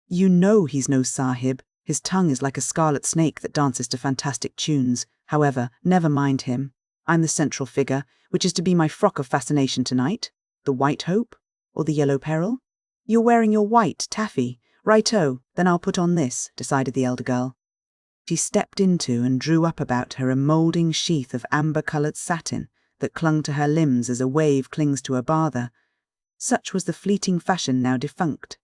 You know he's no sahib. His tongue is like a scarlet snake that dances to fantastic tunes. However, never mind him. I'm the central figure, which is to be my frock of fascination tonight. The White Hope? Or the Yellow Peril? You're wearing your white, taffy. Righto, then I'll put on this, decided the elder girl. She stepped into and drew up about her a moulding sheath of amber-coloured satin that clung to her limbs as a wave clings to a bather. Such was the fleeting fashion now defunct.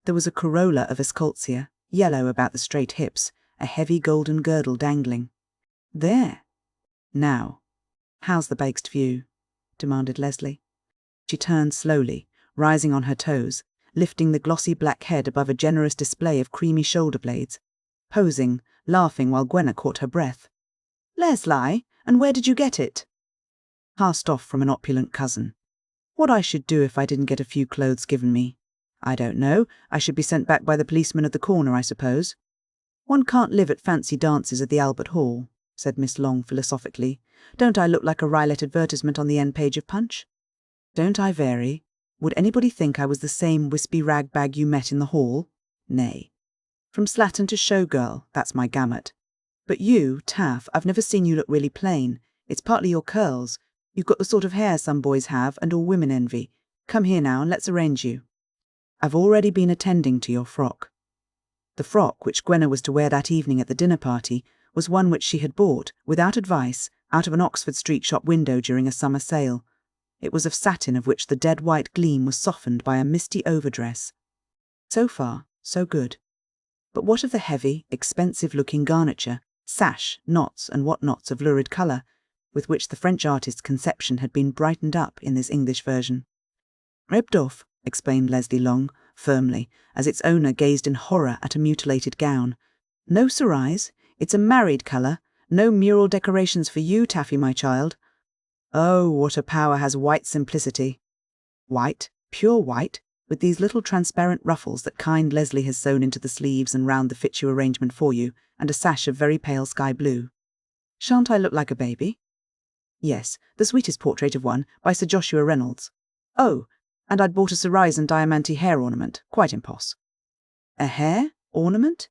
There was a corolla of escoltia, yellow about the straight hips, a heavy golden girdle dangling. There. Now, how's the baked view? Demanded Leslie. She turned slowly, rising on her toes, lifting the glossy black head above a generous display of creamy shoulder blades, posing, laughing while Gwenna caught her breath. Leslie, and where did you get it? Passed off from an opulent cousin. What I should do if I didn't get a few clothes given me? I don't know. I should be sent back by the policeman at the corner, I suppose. One can't live at fancy dances at the Albert Hall, said Miss Long philosophically. Don't I look like a Rylett advertisement on the end page of Punch? Don't I vary? Would anybody think I was the same wispy ragbag you met in the hall? Nay. From slattern to showgirl, that's my gamut. But you, Taff, I've never seen you look really plain. It's partly your curls. You've got the sort of hair some boys have and all women envy. Come here now and let's arrange you. I've already been attending to your frock. The frock which Gwenna was to wear that evening at the dinner party was one which she had bought, without advice, out of an Oxford Street shop window during a summer sale. It was of satin of which the dead white gleam was softened by a misty overdress. So far, so good. But what of the heavy, expensive-looking garniture, sash, knots and what-nots of lurid colour, with which the French artist's conception had been brightened up in this English version? Ripped off, explained Leslie Long, firmly, as its owner gazed in horror at a mutilated gown. No cerise, it's a married colour, no mural decorations for you, Taffy, my child. Oh, what a power has white simplicity. White, pure white, with these little transparent ruffles that kind Leslie has sewn into the sleeves and round the fichu arrangement for you, and a sash of very pale sky blue. Shan't I look like a baby? Yes, the sweetest portrait of one, by Sir Joshua Reynolds. Oh, and I'd bought a cerise and diamante hair ornament, quite impos. A hair ornament?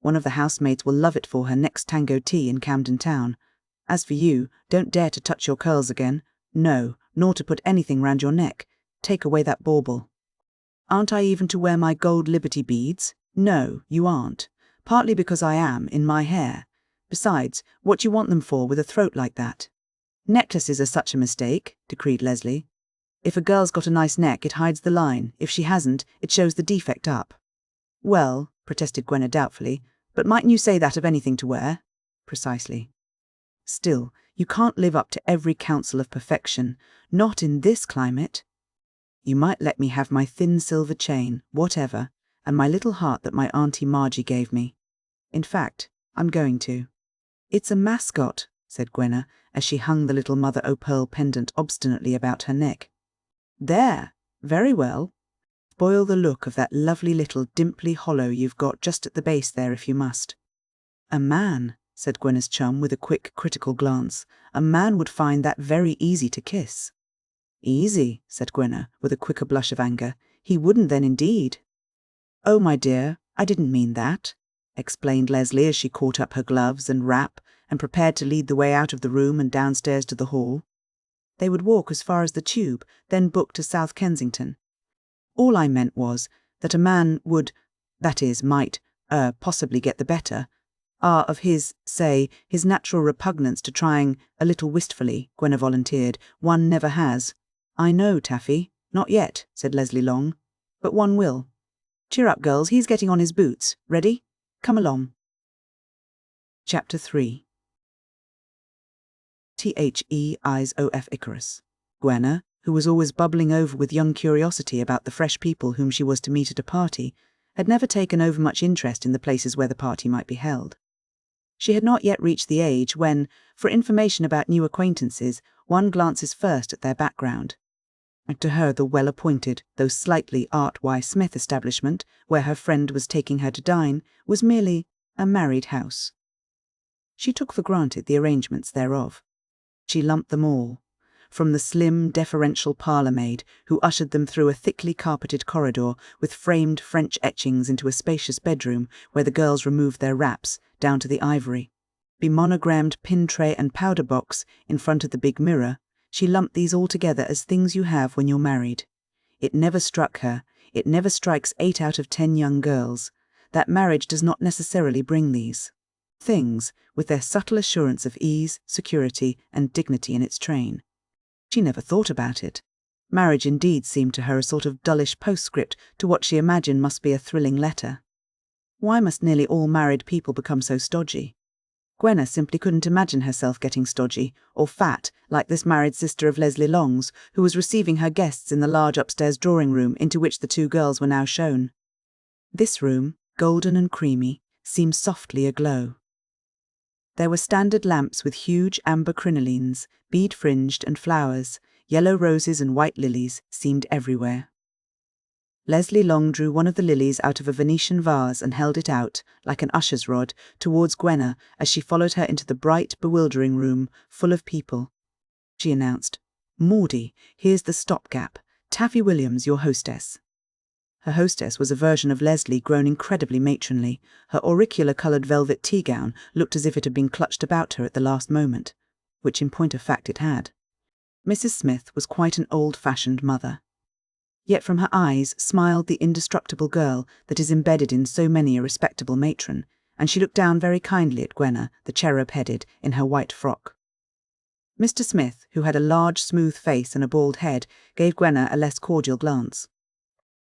One of the housemaids will love it for her next tango tea in Camden Town. As for you, don't dare to touch your curls again. No, nor to put anything round your neck. Take away that bauble. Aren't I even to wear my gold Liberty beads? No, you aren't. Partly because I am, in my hair. Besides, what do you want them for with a throat like that? Necklaces are such a mistake, decreed Leslie. If a girl's got a nice neck, it hides the line. If she hasn't, it shows the defect up. Well, protested Gwenna doubtfully, but mightn't you say that of anything to wear? Precisely. Still, you can't live up to every counsel of perfection, not in this climate. You might let me have my thin silver chain, whatever, and my little heart that my Auntie Margie gave me. In fact, I'm going to. It's a mascot, said Gwenna, as she hung the little mother-o'-pearl pendant obstinately about her neck. There, very well. Spoil the look of that lovely little dimply hollow you've got just at the base there if you must. A man, said Gwenna's chum with a quick, critical glance, a man would find that very easy to kiss. Easy, said Gwenna, with a quicker blush of anger. He wouldn't then indeed. Oh, my dear, I didn't mean that, explained Leslie as she caught up her gloves and wrap and prepared to lead the way out of the room and downstairs to the hall. They would walk as far as the Tube, then book to South Kensington. All I meant was that a man would, that is, might, possibly get the better, of his, say, his natural repugnance to trying, a little wistfully, Gwenna volunteered. One never has. I know, Taffy. Not yet, said Leslie Long. But one will. Cheer up, girls, he's getting on his boots. Ready? Come along. Chapter 3. THEISOF Icarus. Gwenna, who was always bubbling over with young curiosity about the fresh people whom she was to meet at a party, had never taken over much interest in the places where the party might be held. She had not yet reached the age when, for information about new acquaintances, one glances first at their background. And to her the well-appointed, though slightly Art Y. Smith establishment, where her friend was taking her to dine, was merely a married house. She took for granted the arrangements thereof. She lumped them all, from the slim, deferential parlour-maid who ushered them through a thickly carpeted corridor with framed French etchings into a spacious bedroom where the girls removed their wraps, down to the ivory, bemonogrammed pin tray and powder box in front of the big mirror. She lumped these all together as things you have when you're married. It never struck her, it never strikes 8 out of 10 young girls, that marriage does not necessarily bring these things, with their subtle assurance of ease, security, and dignity in its train. She never thought about it. Marriage indeed seemed to her a sort of dullish postscript to what she imagined must be a thrilling letter. Why must nearly all married people become so stodgy? Gwenna simply couldn't imagine herself getting stodgy, or fat, like this married sister of Leslie Long's, who was receiving her guests in the large upstairs drawing-room into which the 2 girls were now shown. This room, golden and creamy, seemed softly aglow. There were standard lamps with huge amber crinolines, bead-fringed and flowers, yellow roses and white lilies seemed everywhere. Leslie Long drew one of the lilies out of a Venetian vase and held it out, like an usher's rod, towards Gwenna as she followed her into the bright, bewildering room, full of people. She announced, "Maudie, here's the stopgap. Taffy Williams, your hostess." Her hostess was a version of Leslie grown incredibly matronly. Her auricular-coloured velvet tea-gown looked as if it had been clutched about her at the last moment, which in point of fact it had. Mrs. Smith was quite an old-fashioned mother. Yet from her eyes smiled the indestructible girl that is embedded in so many a respectable matron, and she looked down very kindly at Gwenna, the cherub-headed, in her white frock. Mr. Smith, who had a large smooth face and a bald head, gave Gwenna a less cordial glance.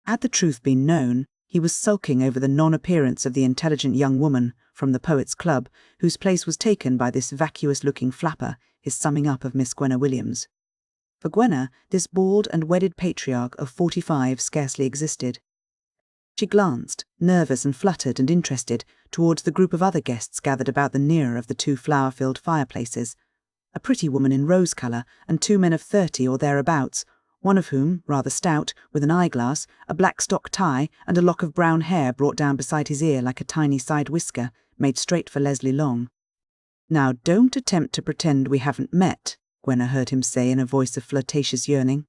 Had the truth been known, he was sulking over the non-appearance of the intelligent young woman from the Poets' Club, whose place was taken by this vacuous-looking flapper, his summing up of Miss Gwenna Williams. For Gwenna, this bald and wedded patriarch of 45 scarcely existed. She glanced, nervous and fluttered and interested, towards the group of other guests gathered about the nearer of the 2 flower-filled fireplaces, a pretty woman in rose colour and 2 men of 30 or thereabouts, one of whom, rather stout, with an eyeglass, a black stock tie, and a lock of brown hair brought down beside his ear like a tiny side whisker, made straight for Leslie Long. "Now don't attempt to pretend we haven't met," Gwenna heard him say in a voice of flirtatious yearning.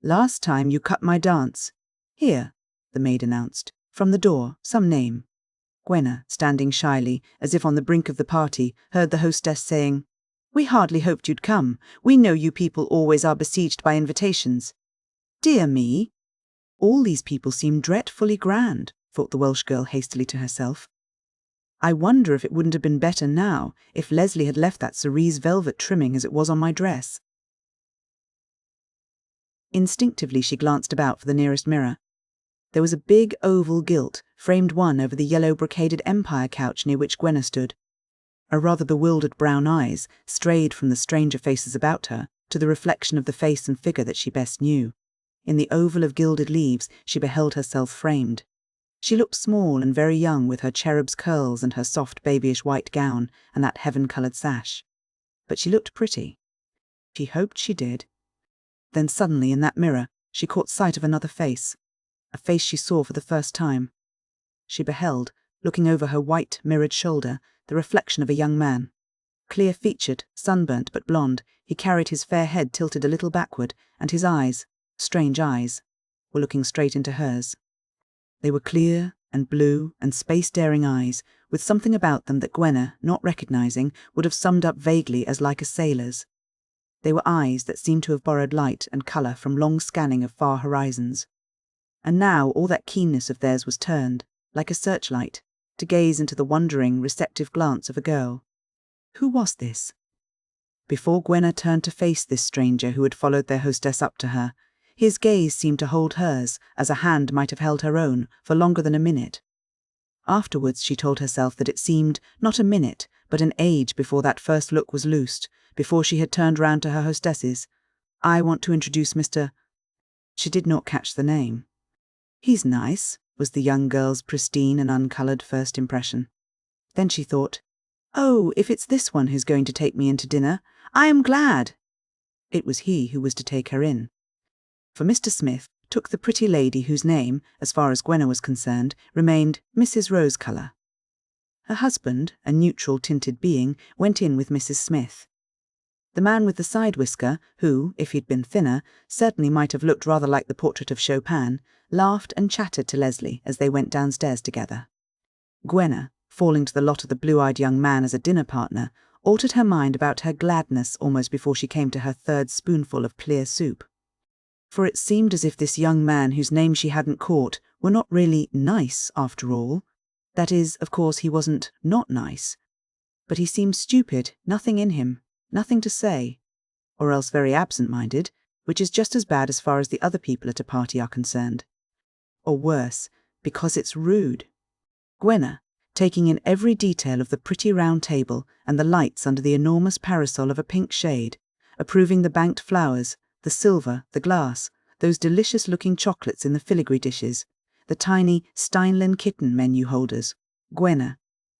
"Last time you cut my dance." "Here," the maid announced, from the door, some name. Gwenna, standing shyly, as if on the brink of the party, heard the hostess saying, "We hardly hoped you'd come. We know you people always are besieged by invitations." "Dear me, all these people seem dreadfully grand," thought the Welsh girl hastily to herself. "I wonder if it wouldn't have been better now if Leslie had left that cerise velvet trimming as it was on my dress." Instinctively she glanced about for the nearest mirror. There was a big oval gilt, framed one over the yellow brocaded Empire couch near which Gwenna stood. Her rather bewildered brown eyes strayed from the stranger faces about her to the reflection of the face and figure that she best knew. In the oval of gilded leaves she beheld herself framed. She looked small and very young with her cherub's curls and her soft babyish white gown and that heaven-coloured sash. But she looked pretty. She hoped she did. Then suddenly in that mirror she caught sight of another face, a face she saw for the first time. She beheld, looking over her white mirrored shoulder, the reflection of a young man. Clear-featured, sunburnt but blonde, he carried his fair head tilted a little backward, and his eyes, strange eyes, were looking straight into hers. They were clear and blue and space-daring eyes, with something about them that Gwenna, not recognizing, would have summed up vaguely as like a sailor's. They were eyes that seemed to have borrowed light and colour from long scanning of far horizons. And now all that keenness of theirs was turned, like a searchlight, to gaze into the wondering, receptive glance of a girl. Who was this? Before Gwenna turned to face this stranger who had followed their hostess up to her, his gaze seemed to hold hers, as a hand might have held her own, for longer than a minute. Afterwards she told herself that it seemed not a minute, but an age before that first look was loosed, before she had turned round to her hostesses. "I want to introduce Mr." She did not catch the name. "He's nice," was the young girl's pristine and uncoloured first impression. Then she thought, "Oh, if it's this one who's going to take me in to dinner, I am glad." It was he who was to take her in. For Mr. Smith took the pretty lady whose name, as far as Gwenna was concerned, remained Mrs. Rose-colour. Her husband, a neutral-tinted being, went in with Mrs. Smith. The man with the side whisker, who, if he'd been thinner, certainly might have looked rather like the portrait of Chopin, laughed and chattered to Leslie as they went downstairs together. Gwenna, falling to the lot of the blue-eyed young man as a dinner partner, altered her mind about her gladness almost before she came to her third spoonful of clear soup. For it seemed as if this young man whose name she hadn't caught were not really nice after all. That is, of course, he wasn't not nice. But he seemed stupid, nothing in him, nothing to say, or else very absent-minded, which is just as bad as far as the other people at a party are concerned. Or worse, because it's rude. Gwenna, taking in every detail of the pretty round table and the lights under the enormous parasol of a pink shade, approving the banked flowers, the silver, the glass, those delicious-looking chocolates in the filigree dishes, the tiny Steinlen kitten menu holders. Gwenna,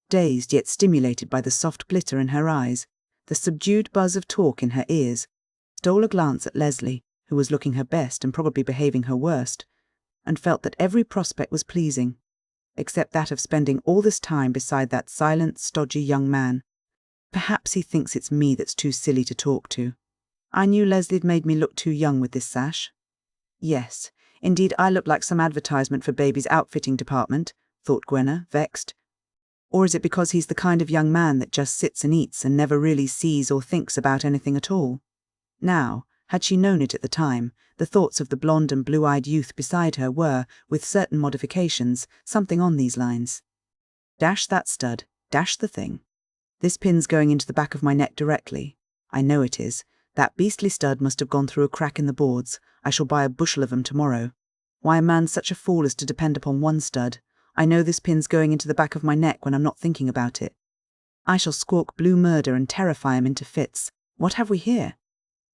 dazed yet stimulated by the soft glitter in her eyes, the subdued buzz of talk in her ears, stole a glance at Leslie, who was looking her best and probably behaving her worst, and felt that every prospect was pleasing, except that of spending all this time beside that silent, stodgy young man. Perhaps he thinks it's me that's too silly to talk to. I knew Leslie'd made me look too young with this sash. Yes, indeed I look like some advertisement for baby's outfitting department, thought Gwenna, vexed. Or is it because he's the kind of young man that just sits and eats and never really sees or thinks about anything at all? Now, had she known it at the time, the thoughts of the blonde and blue-eyed youth beside her were, with certain modifications, something on these lines. Dash that stud, dash the thing. This pin's going into the back of my neck directly. I know it is. That beastly stud must have gone through a crack in the boards. I shall buy a bushel of 'em tomorrow. Why a man's such a fool as to depend upon one stud. I know this pin's going into the back of my neck when I'm not thinking about it. I shall squawk blue murder and terrify him into fits. What have we here?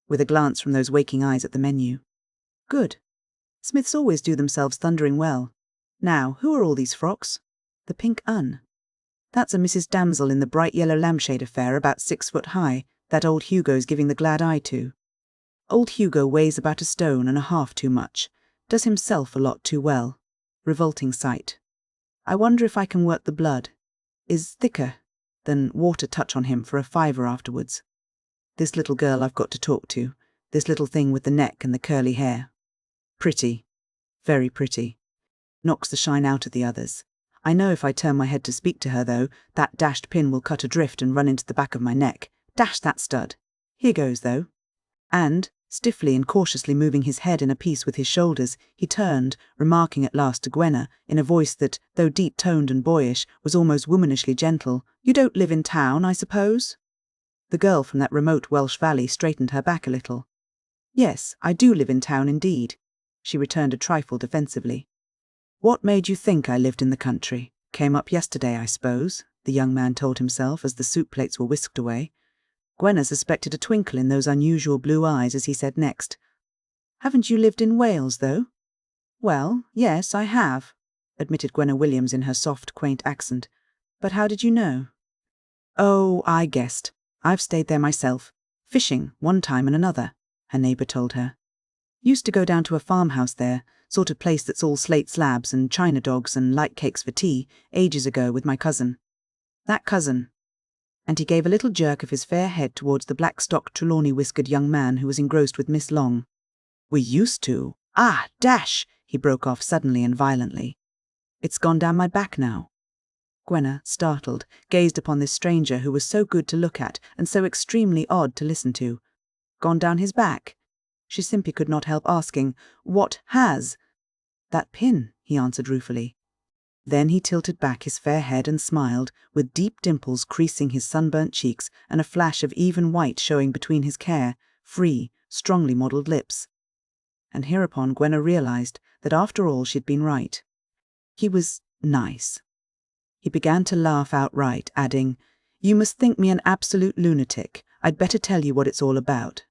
With a glance from those waking eyes at the menu. Good. Smiths always do themselves thundering well. Now, who are all these frocks? The pink un. That's a Mrs. Damsel in the bright yellow lampshade affair about 6 foot high, that old Hugo's giving the glad eye to. Old Hugo weighs about 1.5 stone too much, does himself a lot too well. Revolting sight. I wonder if I can work the blood. Is thicker than water touch on him for a $5 afterwards. This little girl I've got to talk to, this little thing with the neck and the curly hair. Pretty. Very pretty. Knocks the shine out of the others. I know if I turn my head to speak to her, though, that dashed pin will cut adrift and run into the back of my neck. Dash that stud. Here goes, though. And, stiffly and cautiously moving his head in a piece with his shoulders, he turned, remarking at last to Gwenna, in a voice that, though deep-toned and boyish, was almost womanishly gentle, "You don't live in town, I suppose?" The girl from that remote Welsh valley straightened her back a little. "Yes, I do live in town indeed," she returned a trifle defensively. "What made you think I lived in the country? Came up yesterday, I suppose," the young man told himself as the soup plates were whisked away. Gwenna suspected a twinkle in those unusual blue eyes as he said next, "Haven't you lived in Wales, though?" "Well, yes, I have," admitted Gwenna Williams in her soft, quaint accent. "But how did you know?" "Oh, I guessed. I've stayed there myself. Fishing, one time and another," her neighbour told her. "Used to go down to a farmhouse there, sort of place that's all slate slabs and china dogs and light cakes for tea, ages ago with my cousin. That cousin," and he gave a little jerk of his fair head towards the black-stocked Trelawney-whiskered young man who was engrossed with Miss Long. "We used to. Ah, dash!" he broke off suddenly and violently. "It's gone down my back now." Gwenna, startled, gazed upon this stranger who was so good to look at and so extremely odd to listen to. Gone down his back? She simply could not help asking, "What has?" "That pin," he answered ruefully. Then he tilted back his fair head and smiled, with deep dimples creasing his sunburnt cheeks and a flash of even white showing between his care, free, strongly modelled lips. And hereupon Gwenna realised that after all she'd been right. He was nice. He began to laugh outright, adding, "You must think me an absolute lunatic. I'd better tell you what it's all about."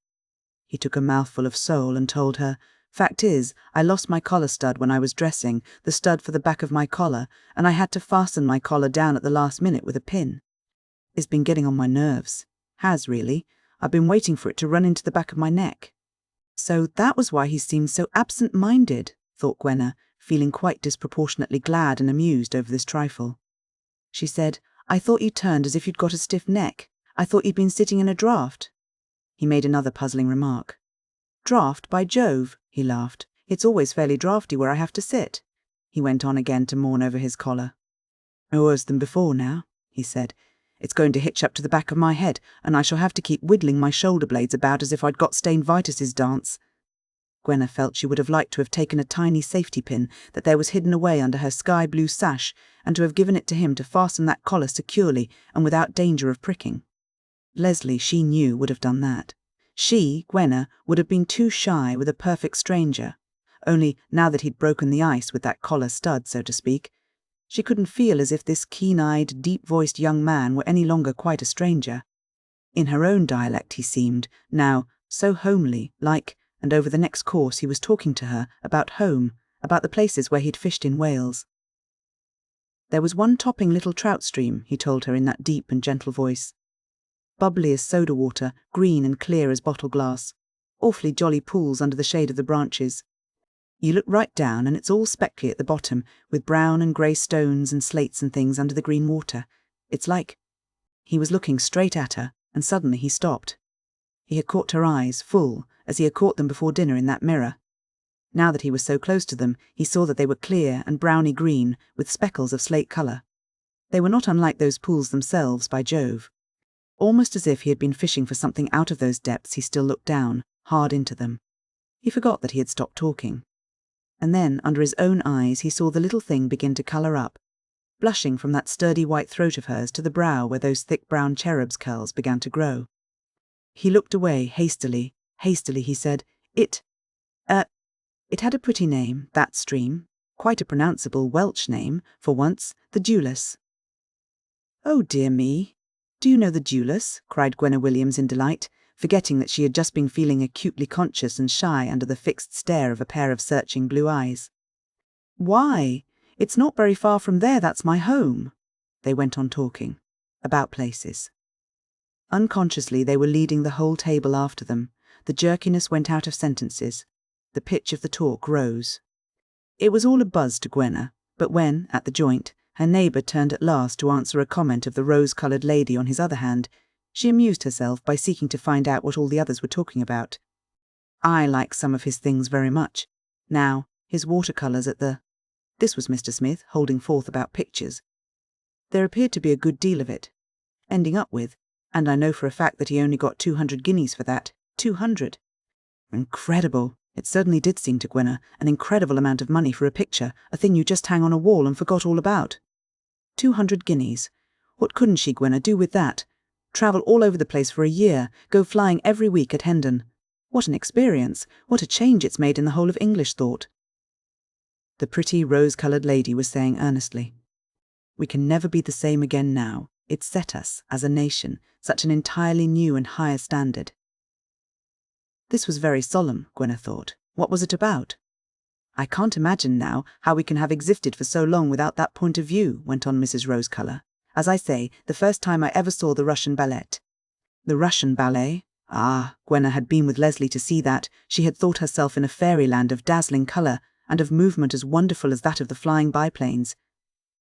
He took a mouthful of sole and told her, "Fact is, I lost my collar stud when I was dressing, the stud for the back of my collar, and I had to fasten my collar down at the last minute with a pin. It's been getting on my nerves. Has, really. I've been waiting for it to run into the back of my neck." So that was why he seemed so absent-minded, thought Gwenna, feeling quite disproportionately glad and amused over this trifle. She said, "I thought you turned as if you'd got a stiff neck. I thought you'd been sitting in a draught." He made another puzzling remark. "Draught, by Jove," he laughed. "It's always fairly draughty where I have to sit." He went on again to mourn over his collar. "Worse than before now," he said. "It's going to hitch up to the back of my head, and I shall have to keep whittling my shoulder blades about as if I'd got Stane Vitus's dance." Gwenna felt she would have liked to have taken a tiny safety pin that there was hidden away under her sky-blue sash and to have given it to him to fasten that collar securely and without danger of pricking. Leslie, she knew, would have done that. She, Gwenna, would have been too shy with a perfect stranger. Only, now that he'd broken the ice with that collar stud, so to speak, she couldn't feel as if this keen-eyed, deep-voiced young man were any longer quite a stranger. In her own dialect he seemed, now, so homely, like, and over the next course he was talking to her about home, about the places where he'd fished in Wales. There was one topping little trout stream, he told her in that deep and gentle voice. Bubbly as soda water, green and clear as bottle glass. Awfully jolly pools under the shade of the branches. You look right down and it's all speckly at the bottom, with brown and grey stones and slates and things under the green water. It's like—" He was looking straight at her, and suddenly he stopped. He had caught her eyes, full, as he had caught them before dinner in that mirror. Now that he was so close to them, he saw that they were clear and browny green, with speckles of slate colour. They were not unlike those pools themselves, by Jove. Almost as if he had been fishing for something out of those depths, he still looked down, hard into them. He forgot that he had stopped talking. And then, under his own eyes, he saw the little thing begin to colour up, blushing from that sturdy white throat of hers to the brow where those thick brown cherub's curls began to grow. He looked away hastily he said, It had a pretty name, that stream, quite a pronounceable Welsh name, for once, the Dewless." "Oh dear me, do you know the Dewless?" cried Gwenna Williams in delight, forgetting that she had just been feeling acutely conscious and shy under the fixed stare of a pair of searching blue eyes. "Why, it's not very far from there, that's my home." They went on talking, about places. Unconsciously they were leading the whole table after them. The jerkiness went out of sentences. The pitch of the talk rose. It was all a buzz to Gwenna, but when, at the joint, her neighbour turned at last to answer a comment of the rose-coloured lady on his other hand, she amused herself by seeking to find out what all the others were talking about. "I like some of his things very much. Now, his watercolours at the—" This was Mr. Smith holding forth about pictures. "There appeared to be a good deal of it. Ending up with, and I know for a fact that he only got 200 guineas for that. 200. Incredible. It certainly did seem to Gwenna an incredible amount of money for a picture, a thing you just hang on a wall and forgot all about. 200 guineas. What couldn't she, Gwenna, do with that? Travel all over the place for a year, go flying every week at Hendon. What an experience, what a change it's made in the whole of English thought." The pretty rose-coloured lady was saying earnestly, "We can never be the same again now. It set us, as a nation, such an entirely new and higher standard." This was very solemn, Gwenna thought. What was it about? "I can't imagine now how we can have existed for so long without that point of view," went on Mrs. Rosecolour. "As I say, the first time I ever saw the Russian ballet." The Russian ballet? Ah, Gwenna had been with Leslie to see that. She had thought herself in a fairyland of dazzling colour and of movement as wonderful as that of the flying biplanes.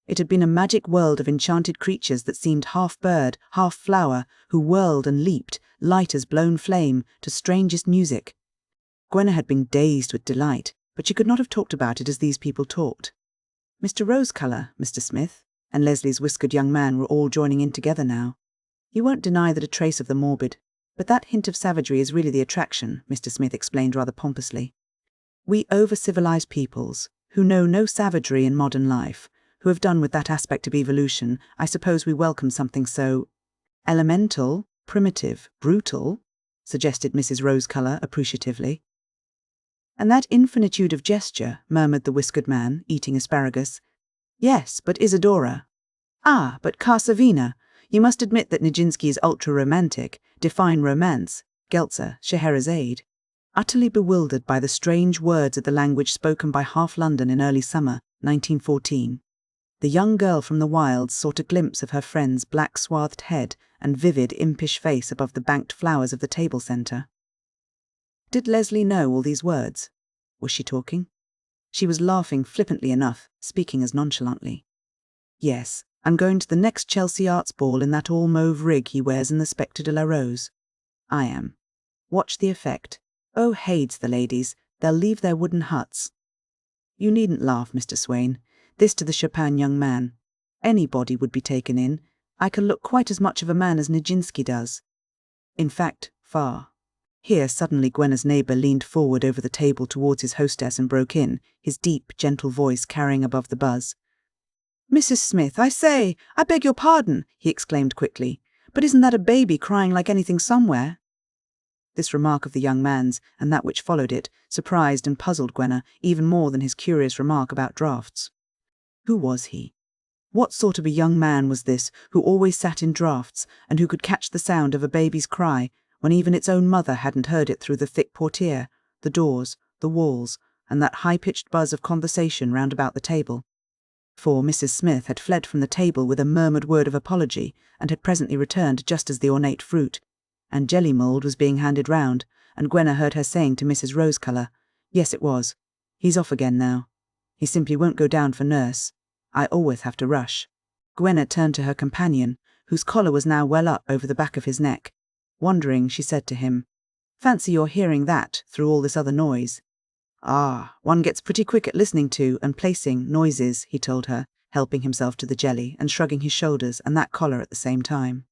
It had been a magic world of enchanted creatures that seemed half bird, half flower, who whirled and leaped, light as blown flame, to strangest music. Gwenna had been dazed with delight, but she could not have talked about it as these people talked. Mr. Rosecolour, Mr. Smith, and Leslie's whiskered young man were all joining in together now. "You won't deny that a trace of the morbid, but that hint of savagery is really the attraction," Mr. Smith explained rather pompously. "We over-civilized peoples, who know no savagery in modern life, who have done with that aspect of evolution, I suppose we welcome something so elemental, primitive, brutal," suggested Mrs. Rosecolour appreciatively. "And that infinitude of gesture," murmured the whiskered man, eating asparagus. "Yes, but Isadora—" Ah, but Karsavina, you must admit that Nijinsky is ultra-romantic. Define romance. Geltzer, Scheherazade. Utterly bewildered by the strange words of the language spoken by half London in early summer, 1914. The young girl from the wilds sought a glimpse of her friend's black-swathed head and vivid, impish face above the banked flowers of the table centre. Did Leslie know all these words? Was she talking? She was laughing flippantly enough, speaking as nonchalantly. Yes, I'm going to the next Chelsea Arts Ball in that all-mauve rig he wears in the Spectre de la Rose. I am. Watch the effect. Oh, Hades, the ladies, they'll leave their wooden huts. You needn't laugh, Mr. Swain. This to the Chopin young man. Anybody would be taken in. I can look quite as much of a man as Nijinsky does. In fact, far. Here suddenly Gwenna's neighbour leaned forward over the table towards his hostess and broke in, his deep, gentle voice carrying above the buzz. Mrs. Smith, I say, I beg your pardon, he exclaimed quickly, but isn't that a baby crying like anything somewhere? This remark of the young man's, and that which followed it, surprised and puzzled Gwenna even more than his curious remark about draughts. Who was he? What sort of a young man was this who always sat in draughts and who could catch the sound of a baby's cry when even its own mother hadn't heard it through the thick portiere, the doors, the walls, and that high-pitched buzz of conversation round about the table? For Mrs. Smith had fled from the table with a murmured word of apology and had presently returned just as the ornate fruit and jelly mould was being handed round, and Gwenna heard her saying to Mrs. Rosecolour, "Yes, it was. He's off again now. He simply won't go down for nurse. I always have to rush." Gwenna turned to her companion, whose collar was now well up over the back of his neck. Wondering, she said to him, "Fancy your hearing that through all this other noise." "Ah, one gets pretty quick at listening to and placing noises," he told her, helping himself to the jelly and shrugging his shoulders and that collar at the same time.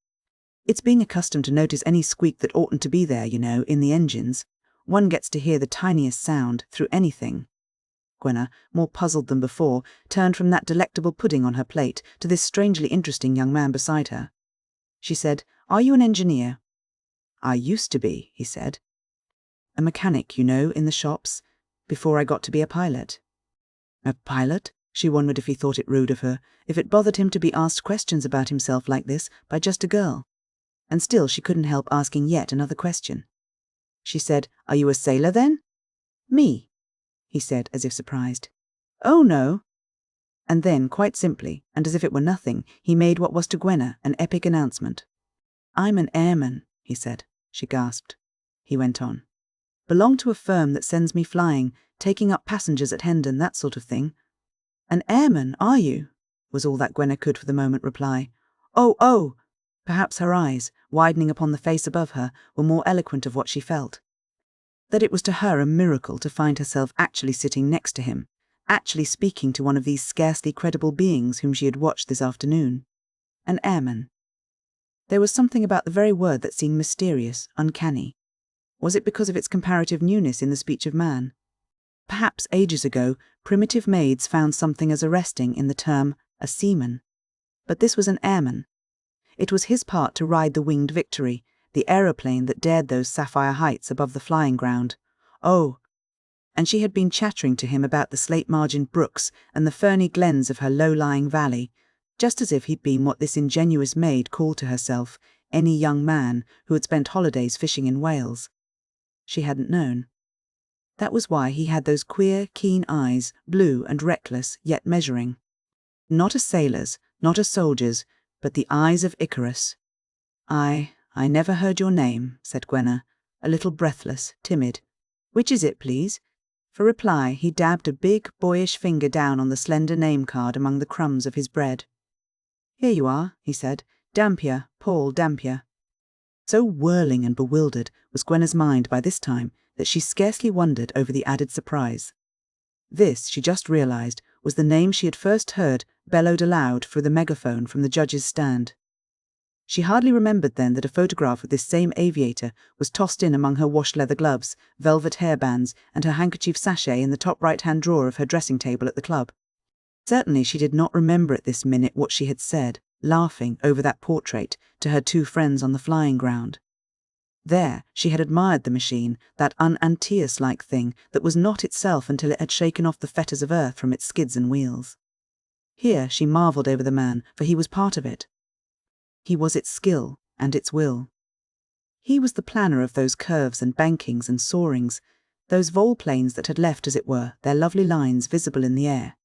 "It's being accustomed to notice any squeak that oughtn't to be there, you know, in the engines. One gets to hear the tiniest sound through anything." Gwenna, more puzzled than before, turned from that delectable pudding on her plate to this strangely interesting young man beside her. She said, "Are you an engineer?" "I used to be," he said. "A mechanic, you know, in the shops, before I got to be a pilot." A pilot? She wondered if he thought it rude of her, if it bothered him to be asked questions about himself like this by just a girl. And still she couldn't help asking yet another question. She said, "Are you a sailor then?" "Me?" he said, as if surprised. "Oh, no." And then, quite simply, and as if it were nothing, he made what was to Gwenna an epic announcement. "I'm an airman," he said. She gasped. He went on. "Belong to a firm that sends me flying, taking up passengers at Hendon, that sort of thing." "An airman, are you?" was all that Gwenna could for the moment reply. Oh! Perhaps her eyes, widening upon the face above her, were more eloquent of what she felt. That it was to her a miracle to find herself actually sitting next to him, actually speaking to one of these scarcely credible beings whom she had watched this afternoon. An airman. There was something about the very word that seemed mysterious, uncanny. Was it because of its comparative newness in the speech of man? Perhaps ages ago, primitive maids found something as arresting in the term a seaman. But this was an airman. It was his part to ride the winged Victory, the aeroplane that dared those sapphire heights above the flying ground. Oh! And she had been chattering to him about the slate-margined brooks and the ferny glens of her low-lying valley, just as if he'd been what this ingenuous maid called to herself, any young man who had spent holidays fishing in Wales. She hadn't known. That was why he had those queer, keen eyes, blue and reckless, yet measuring. Not a sailor's, not a soldier's, but the eyes of Icarus. I never heard your name," said Gwenna, a little breathless, timid. "Which is it, please?" For reply, he dabbed a big, boyish finger down on the slender name card among the crumbs of his bread. "Here you are," he said. "Dampier, Paul Dampier." So whirling and bewildered was Gwenna's mind by this time that she scarcely wondered over the added surprise. This, she just realized, was the name she had first heard bellowed aloud through the megaphone from the judge's stand. She hardly remembered then that a photograph of this same aviator was tossed in among her wash-leather gloves, velvet hairbands, and her handkerchief sachet in the top right-hand drawer of her dressing-table at the club. Certainly she did not remember at this minute what she had said, laughing over that portrait, to her two friends on the flying ground. There she had admired the machine, that un-Antaeus-like thing that was not itself until it had shaken off the fetters of earth from its skids and wheels. Here she marvelled over the man, for he was part of it. He was its skill and its will. He was the planner of those curves and bankings and soarings, those volplanes that had left, as it were, their lovely lines visible in the air.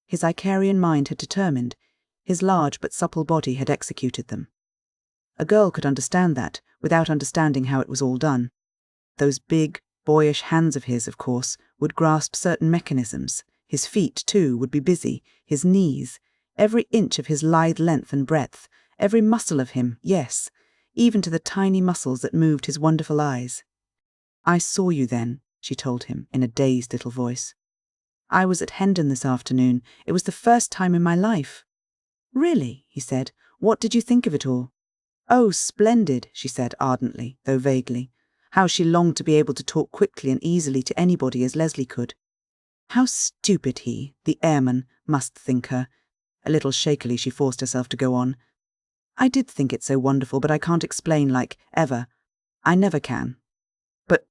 His Icarian mind had determined, his large but supple body had executed them. A girl could understand that, without understanding how it was all done. Those big, boyish hands of his, of course, would grasp certain mechanisms. His feet, too, would be busy, his knees, every inch of his lithe length and breadth, every muscle of him, yes, even to the tiny muscles that moved his wonderful eyes. "I saw you then," she told him in a dazed little voice. "I was at Hendon this afternoon. It was the first time in my life." "Really?" he said. "What did you think of it all?" "Oh, splendid," she said ardently, though vaguely. How she longed to be able to talk quickly and easily to anybody as Leslie could. How stupid he, the airman, must think her. A little shakily she forced herself to go on. "I did think it so wonderful, but I can't explain, like, ever. I never can." But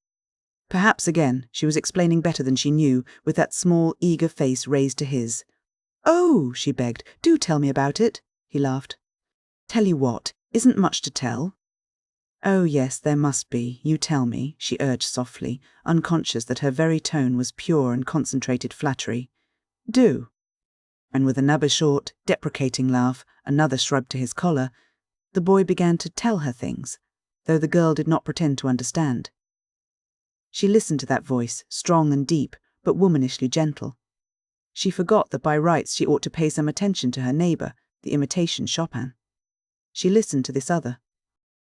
perhaps again she was explaining better than she knew, with that small, eager face raised to his. "Oh," she begged, "do tell me about it." He laughed. "Tell you what, isn't much to tell." "Oh yes, there must be, you tell me," she urged softly, unconscious that her very tone was pure and concentrated flattery. "Do." And with another short, deprecating laugh, another shrug to his collar, the boy began to tell her things, though the girl did not pretend to understand. She listened to that voice, strong and deep, but womanishly gentle. She forgot that by rights she ought to pay some attention to her neighbour, the imitation Chopin. She listened to this other.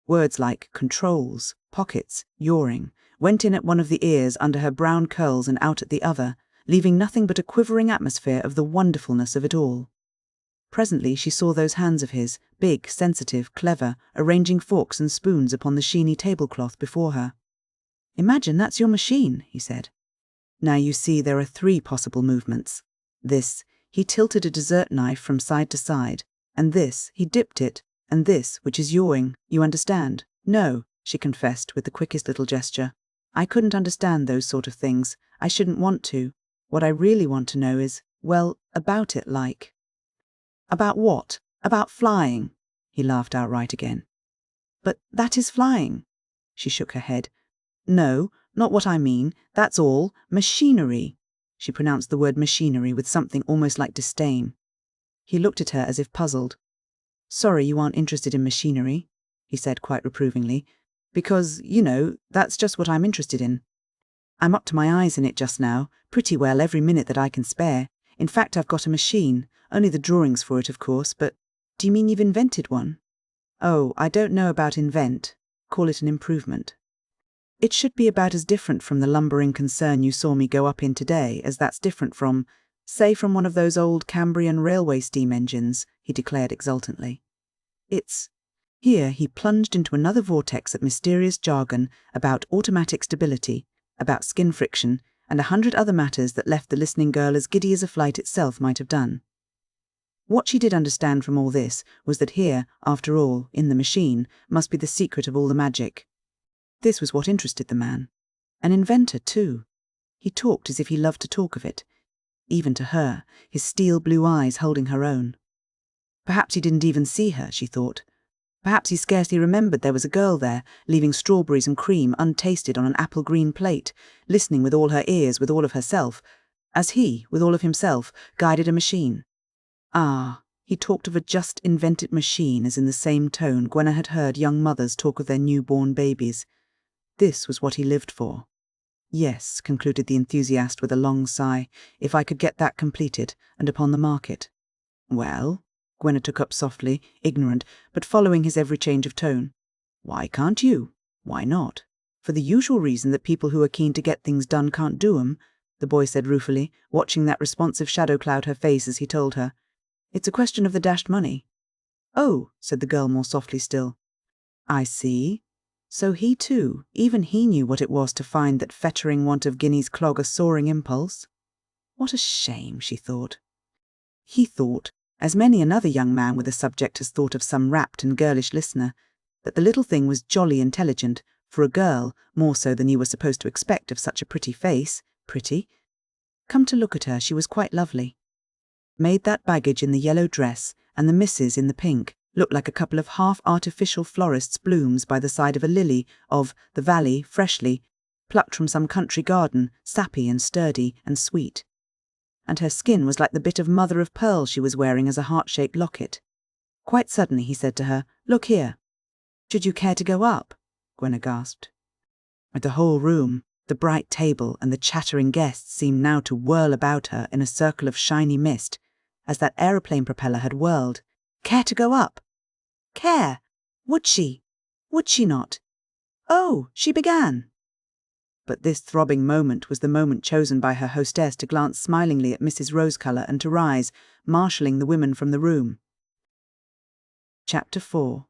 Words like controls, pockets, yawing, went in at one of the ears under her brown curls and out at the other, leaving nothing but a quivering atmosphere of the wonderfulness of it all. Presently she saw those hands of his, big, sensitive, clever, arranging forks and spoons upon the sheeny tablecloth before her. "Imagine that's your machine," he said. "Now you see there are 3 possible movements. This, he tilted a dessert knife from side to side, and this, he dipped it, and this, which is yawing, you understand?" "No," she confessed with the quickest little gesture. "I couldn't understand those sort of things. I shouldn't want to. What I really want to know is, well, about it, like." "About what? About flying?" He laughed outright again. "But that is flying." She shook her head. "No, not what I mean. That's all. Machinery." She pronounced the word machinery with something almost like disdain. He looked at her as if puzzled. "Sorry you aren't interested in machinery," he said quite reprovingly, "because, you know, that's just what I'm interested in. I'm up to my eyes in it just now, pretty well every minute that I can spare. In fact, I've got a machine, only the drawings for it, of course, but do you mean you've invented one?" "Oh, I don't know about invent. Call it an improvement. It should be about as different from the lumbering concern you saw me go up in today as that's different from, say, from one of those old Cambrian railway steam engines," he declared exultantly. "It's—" Here he plunged into another vortex of mysterious jargon about automatic stability, about skin friction, and 100 other matters that left the listening girl as giddy as a flight itself might have done. What she did understand from all this was that here, after all, in the machine, must be the secret of all the magic. This was what interested the man. An inventor, too. He talked as if he loved to talk of it, even to her, his steel blue eyes holding her own. Perhaps he didn't even see her, she thought. Perhaps he scarcely remembered there was a girl there, leaving strawberries and cream untasted on an apple-green plate, listening with all her ears, with all of herself, as he, with all of himself, guided a machine. Ah, he talked of a just-invented machine as in the same tone Gwenna had heard young mothers talk of their newborn babies. This was what he lived for. "Yes," concluded the enthusiast with a long sigh, "if I could get that completed, and upon the market." "Well," Gwenna took up softly, ignorant, but following his every change of tone. "Why can't you? Why not?" "For the usual reason that people who are keen to get things done can't do 'em," the boy said ruefully, watching that responsive shadow cloud her face as he told her. "It's a question of the dashed money." "Oh," said the girl more softly still. "I see. So he too, even he knew what it was to find that fettering want of guineas clog a soaring impulse. What a shame, she thought. He thought, as many another young man with a subject has thought of some rapt and girlish listener, that the little thing was jolly intelligent, for a girl, more so than you were supposed to expect of such a pretty face. Pretty? Come to look at her, she was quite lovely. made that baggage in the yellow dress and the misses in the pink look like a couple of half-artificial florist's blooms by the side of a lily of the valley, freshly plucked from some country garden, sappy and sturdy and sweet. And her skin was like the bit of mother-of-pearl she was wearing as a heart-shaped locket. Quite suddenly he said to her, "Look here." "Should you care to go up?" Gwenna gasped. The whole room, the bright table and the chattering guests seemed now to whirl about her in a circle of shiny mist, as that aeroplane propeller had whirled. Care to go up? Care? Would she? Would she not? Oh, she began. But this throbbing moment was the moment chosen by her hostess to glance smilingly at Mrs. Rosecolour and to rise, marshalling the women from the room. Chapter 4.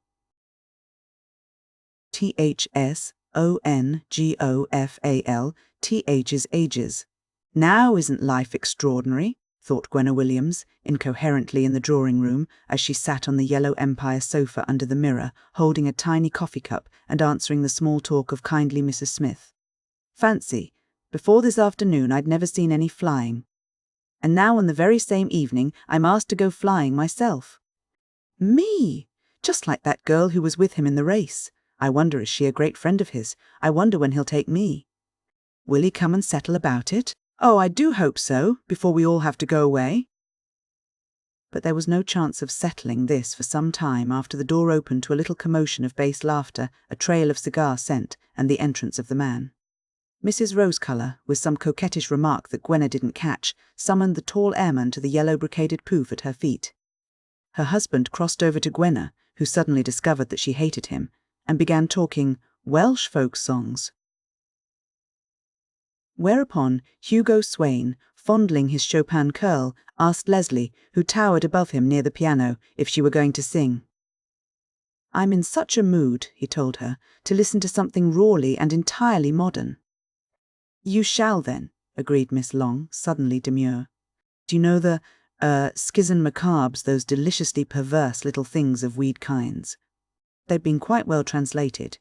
THSONGOFAL, TH's ages. Now isn't life extraordinary? Thought Gwenna Williams, incoherently in the drawing-room, as she sat on the yellow Empire sofa under the mirror, holding a tiny coffee cup and answering the small talk of kindly Mrs. Smith. Fancy, before this afternoon I'd never seen any flying. And now on the very same evening I'm asked to go flying myself. Me! Just like that girl who was with him in the race. I wonder, is she a great friend of his? I wonder when he'll take me. Will he come and settle about it? Oh, I do hope so, before we all have to go away. But there was no chance of settling this for some time after the door opened to a little commotion of bass laughter, a trail of cigar scent, and the entrance of the man. Mrs. Rosecolour, with some coquettish remark that Gwenna didn't catch, summoned the tall airman to the yellow brocaded pouf at her feet. Her husband crossed over to Gwenna, who suddenly discovered that she hated him, and began talking Welsh folk songs. Whereupon Hugo Swain, fondling his Chopin curl, asked Leslie, who towered above him near the piano, if she were going to sing. "I'm in such a mood," he told her, "to listen to something rawly and entirely modern." "You shall then," agreed Miss Long, suddenly demure. "Do you know the, Schism Macabres, those deliciously perverse little things of weed kinds?" They'd been quite well translated.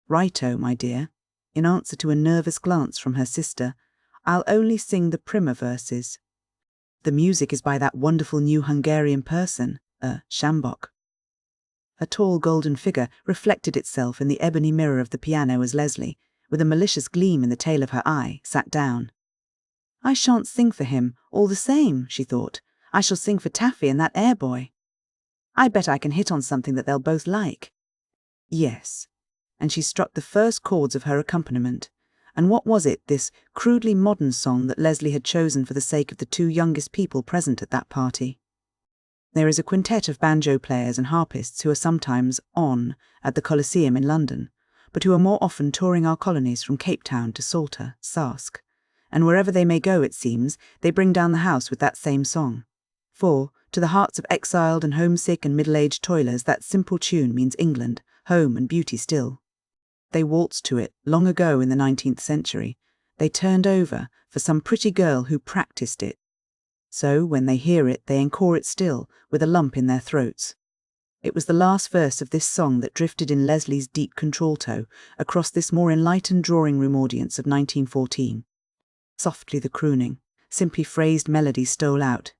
"Righto, my dear." In answer to a nervous glance from her sister, "I'll only sing the primer verses. The music is by that wonderful new Hungarian person, Schambok." A tall golden figure reflected itself in the ebony mirror of the piano as Leslie, with a malicious gleam in the tail of her eye, sat down. "I shan't sing for him, all the same," she thought. "I shall sing for Taffy and that air boy. I bet I can hit on something that they'll both like." Yes. And she struck the first chords of her accompaniment. And what was it, this crudely modern song that Leslie had chosen for the sake of the two youngest people present at that party? There is a quintet of banjo players and harpists who are sometimes on at the Coliseum in London, but who are more often touring our colonies from Cape Town to Salter, Sask. And wherever they may go, it seems, they bring down the house with that same song. For, to the hearts of exiled and homesick and middle-aged toilers, that simple tune means England, home and beauty still. They waltzed to it long ago in the 19th century. They turned over for some pretty girl who practiced it. So, when they hear it, they encore it still, with a lump in their throats. It was the last verse of this song that drifted in Leslie's deep contralto across this more enlightened drawing-room audience of 1914. Softly the crooning, simply phrased melody stole out.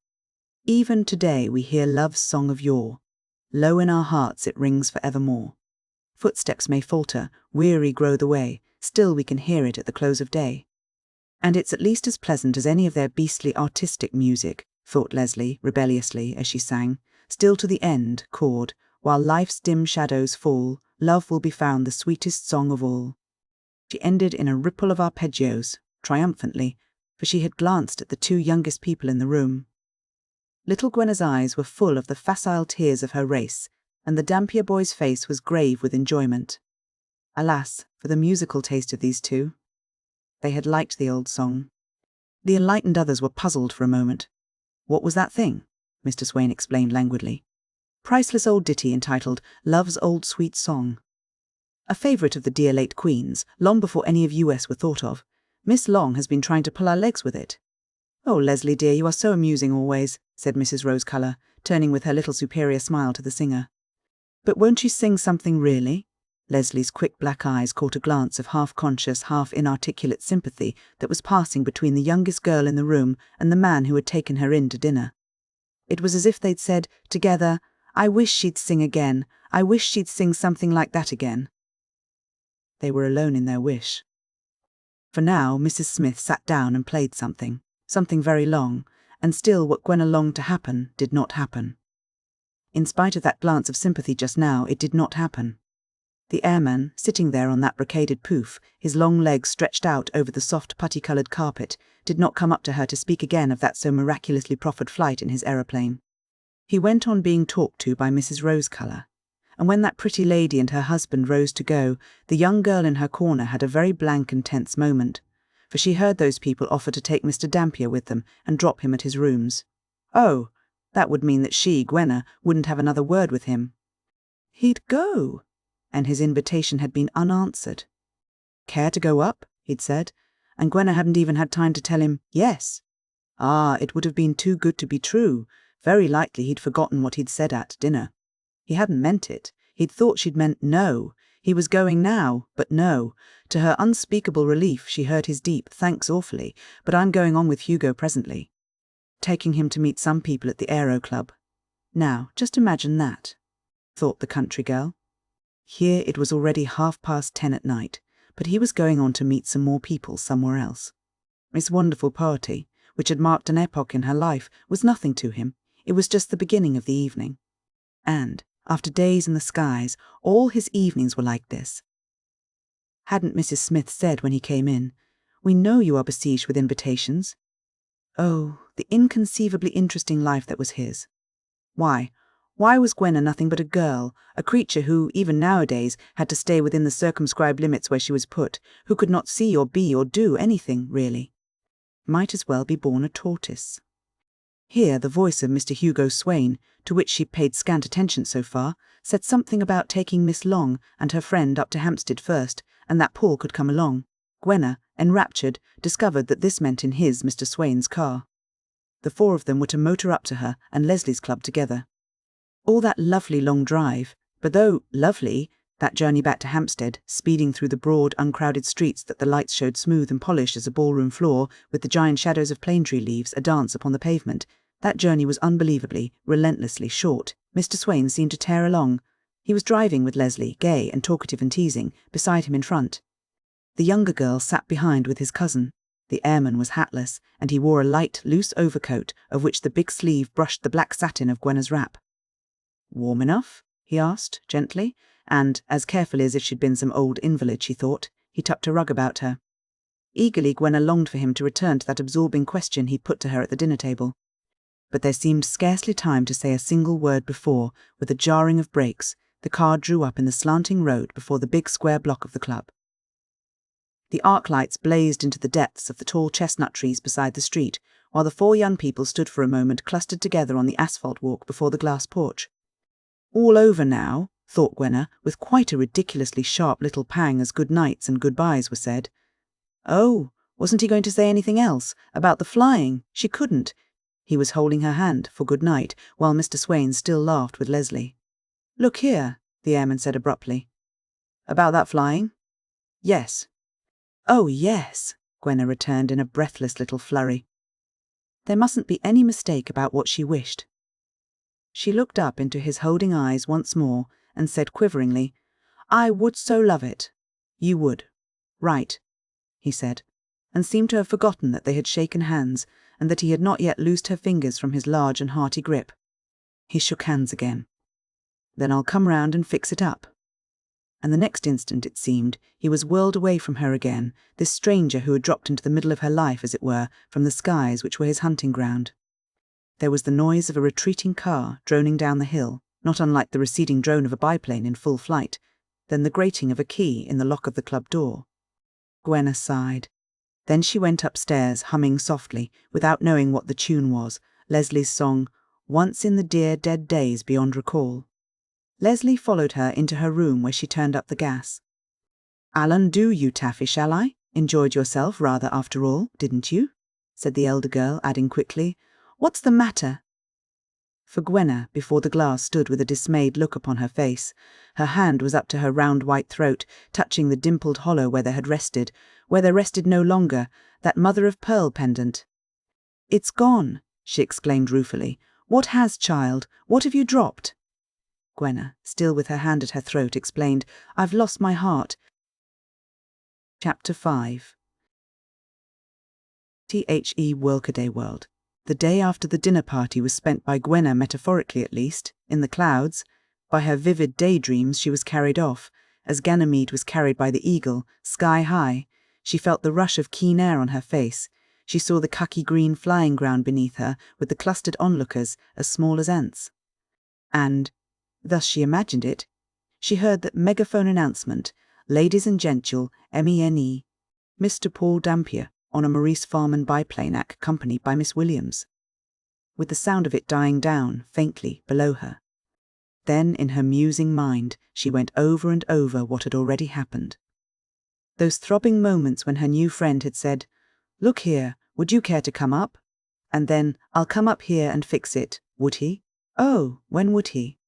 "Even today we hear love's song of yore. Low in our hearts it rings for evermore. Footsteps may falter, weary grow the way, still we can hear it at the close of day. And it's at least as pleasant as any of their beastly artistic music," thought Leslie, rebelliously, as she sang, "still to the end, chord, while life's dim shadows fall, love will be found the sweetest song of all." She ended in a ripple of arpeggios, triumphantly, for she had glanced at the two youngest people in the room. Little Gwenna's eyes were full of the facile tears of her race, and the Dampier boy's face was grave with enjoyment. Alas, for the musical taste of these two. They had liked the old song. The enlightened others were puzzled for a moment. "What was that thing?" Mr. Swain explained languidly. "Priceless old ditty entitled Love's Old Sweet Song. A favourite of the dear late Queen's, long before any of US were thought of. Miss Long has been trying to pull our legs with it." "Oh, Leslie dear, you are so amusing always," said Mrs. Rosecolour, turning with her little superior smile to the singer. "But won't you sing something really?" Leslie's quick black eyes caught a glance of half-conscious, half-inarticulate sympathy that was passing between the youngest girl in the room and the man who had taken her in to dinner. It was as if they'd said, together, "I wish she'd sing again. I wish she'd sing something like that again." They were alone in their wish. For now, Mrs. Smith sat down and played something very long, and still what Gwenna longed to happen did not happen. In spite of that glance of sympathy just now, it did not happen. The airman, sitting there on that brocaded poof, his long legs stretched out over the soft putty-coloured carpet, did not come up to her to speak again of that so miraculously proffered flight in his aeroplane. He went on being talked to by Mrs. Rosecolour, and when that pretty lady and her husband rose to go, the young girl in her corner had a very blank and tense moment, for she heard those people offer to take Mr. Dampier with them and drop him at his rooms. Oh, that would mean that she, Gwenna, wouldn't have another word with him. He'd go, and his invitation had been unanswered. Care to go up? He'd said, and Gwenna hadn't even had time to tell him yes. Ah, it would have been too good to be true. Very likely he'd forgotten what he'd said at dinner. He hadn't meant it. He'd thought she'd meant no. He was going now, but no. To her unspeakable relief, she heard his deep, "Thanks awfully, but I'm going on with Hugo presently." Taking him to meet some people at the Aero Club. Now, just imagine that, thought the country girl. Here it was already 10:30 at night, but he was going on to meet some more people somewhere else. This wonderful party, which had marked an epoch in her life, was nothing to him. It was just the beginning of the evening. And, after days in the skies, all his evenings were like this. Hadn't Mrs. Smith said when he came in, "We know you are besieged with invitations"? Oh, the inconceivably interesting life that was his. Why was Gwenna nothing but a girl, a creature who, even nowadays, had to stay within the circumscribed limits where she was put, who could not see or be or do anything, really? Might as well be born a tortoise. Here the voice of Mr. Hugo Swain, to which she paid scant attention so far, said something about taking Miss Long and her friend up to Hampstead first, and that Paul could come along. Gwenna, enraptured, discovered that this meant in his, Mr. Swain's, car. The four of them were to motor up to her and Leslie's club together. All that lovely long drive, but though lovely, that journey back to Hampstead, speeding through the broad, uncrowded streets that the lights showed smooth and polished as a ballroom floor, with the giant shadows of plane tree leaves a dance upon the pavement, that journey was unbelievably, relentlessly short. Mr. Swain seemed to tear along. He was driving with Leslie, gay and talkative and teasing, beside him in front. The younger girl sat behind with his cousin. The airman was hatless, and he wore a light, loose overcoat, of which the big sleeve brushed the black satin of Gwenna's wrap. "Warm enough?" he asked, gently, and, as carefully as if she'd been some old invalid, she thought, he tucked a rug about her. Eagerly Gwenna longed for him to return to that absorbing question he'd put to her at the dinner table. But there seemed scarcely time to say a single word before, with a jarring of brakes, the car drew up in the slanting road before the big square block of the club. The arc lights blazed into the depths of the tall chestnut trees beside the street, while the four young people stood for a moment clustered together on the asphalt walk before the glass porch. All over now, thought Gwenna, with quite a ridiculously sharp little pang as good nights and goodbyes were said. Oh, wasn't he going to say anything else? About the flying? She couldn't. He was holding her hand for good night, while Mr. Swain still laughed with Leslie. "Look here," the airman said abruptly. "About that flying?" "Yes." "Oh, yes," Gwenna returned in a breathless little flurry. There mustn't be any mistake about what she wished. She looked up into his holding eyes once more and said quiveringly, "I would so love it." "You would. Right," he said, and seemed to have forgotten that they had shaken hands and that he had not yet loosed her fingers from his large and hearty grip. He shook hands again. "Then I'll come round and fix it up." And the next instant, it seemed, he was whirled away from her again, this stranger who had dropped into the middle of her life, as it were, from the skies which were his hunting ground. There was the noise of a retreating car droning down the hill, not unlike the receding drone of a biplane in full flight, then the grating of a key in the lock of the club door. Gwenna sighed. Then she went upstairs, humming softly, without knowing what the tune was, Leslie's song, "Once in the Dear Dead Days Beyond Recall." Leslie followed her into her room where she turned up the gas. "I'll undo you, Taffy, shall I? Enjoyed yourself rather after all, didn't you?" said the elder girl, adding quickly, "What's the matter?" For Gwenna, before the glass, stood with a dismayed look upon her face. Her hand was up to her round white throat, touching the dimpled hollow where there rested no longer, that mother-of-pearl pendant. "It's gone," she exclaimed ruefully. What has, child? What have you dropped? Gwenna, still with her hand at her throat, explained, I've lost my heart. Chapter 5. The Workaday World. The day after the dinner party was spent by Gwenna, metaphorically at least, in the clouds. By her vivid daydreams she was carried off, as Ganymede was carried by the eagle, sky high. She felt the rush of keen air on her face. She saw the khaki-green flying ground beneath her, with the clustered onlookers, as small as ants. And, thus she imagined it, she heard that megaphone announcement, Ladies and Gentlemen, MENE, Mr. Paul Dampier, on a Maurice Farman biplane accompanied by Miss Williams, with the sound of it dying down, faintly, below her. Then, in her musing mind, she went over and over what had already happened. Those throbbing moments when her new friend had said, Look here, would you care to come up? And then, I'll come up here and fix it, would he? Oh, when would he?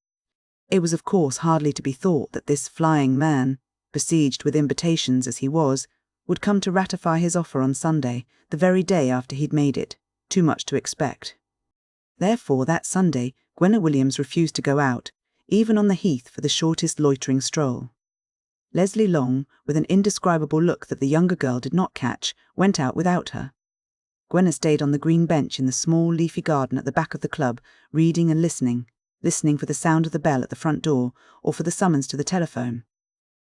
It was of course hardly to be thought that this flying man, besieged with invitations as he was, would come to ratify his offer on Sunday, the very day after he'd made it. Too much to expect. Therefore, that Sunday, Gwenna Williams refused to go out, even on the heath for the shortest loitering stroll. Leslie Long, with an indescribable look that the younger girl did not catch, went out without her. Gwenna stayed on the green bench in the small leafy garden at the back of the club, reading and listening for the sound of the bell at the front door, or for the summons to the telephone.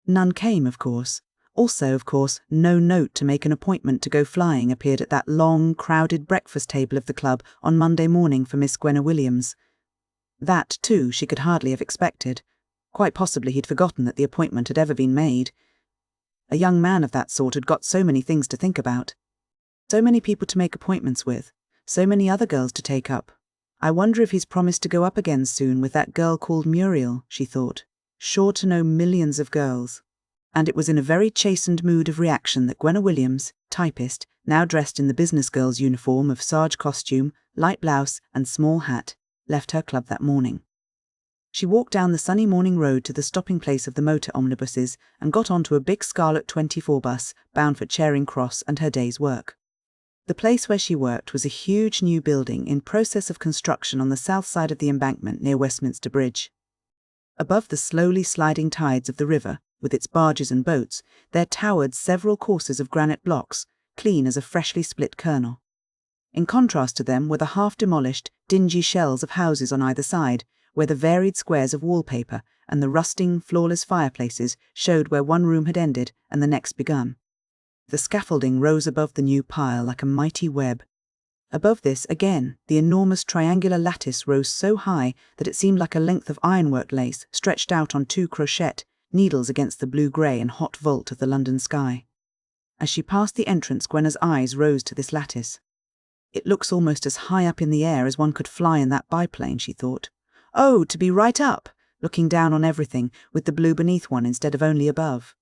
None came, of course. Also, of course, no note to make an appointment to go flying appeared at that long, crowded breakfast table of the club on Monday morning for Miss Gwenna Williams. That, too, she could hardly have expected. Quite possibly he'd forgotten that the appointment had ever been made. A young man of that sort had got so many things to think about. So many people to make appointments with. So many other girls to take up. I wonder if he's promised to go up again soon with that girl called Muriel, she thought. Sure to know millions of girls. And it was in a very chastened mood of reaction that Gwenna Williams, typist, now dressed in the business girl's uniform of serge costume, light blouse and small hat, left her club that morning. She walked down the sunny morning road to the stopping place of the motor omnibuses and got onto a big scarlet 24 bus bound for Charing Cross and her day's work. The place where she worked was a huge new building in process of construction on the south side of the embankment near Westminster Bridge. Above the slowly sliding tides of the river, with its barges and boats, there towered several courses of granite blocks, clean as a freshly split kernel. In contrast to them were the half-demolished, dingy shells of houses on either side, where the varied squares of wallpaper and the rusting, floorless fireplaces showed where one room had ended and the next begun. The scaffolding rose above the new pile like a mighty web. Above this, again, the enormous triangular lattice rose so high that it seemed like a length of ironwork lace stretched out on 2 crochet needles against the blue-grey and hot vault of the London sky. As she passed the entrance, Gwenna's eyes rose to this lattice. It looks almost as high up in the air as one could fly in that biplane, she thought. Oh, to be right up, looking down on everything, with the blue beneath one instead of only above.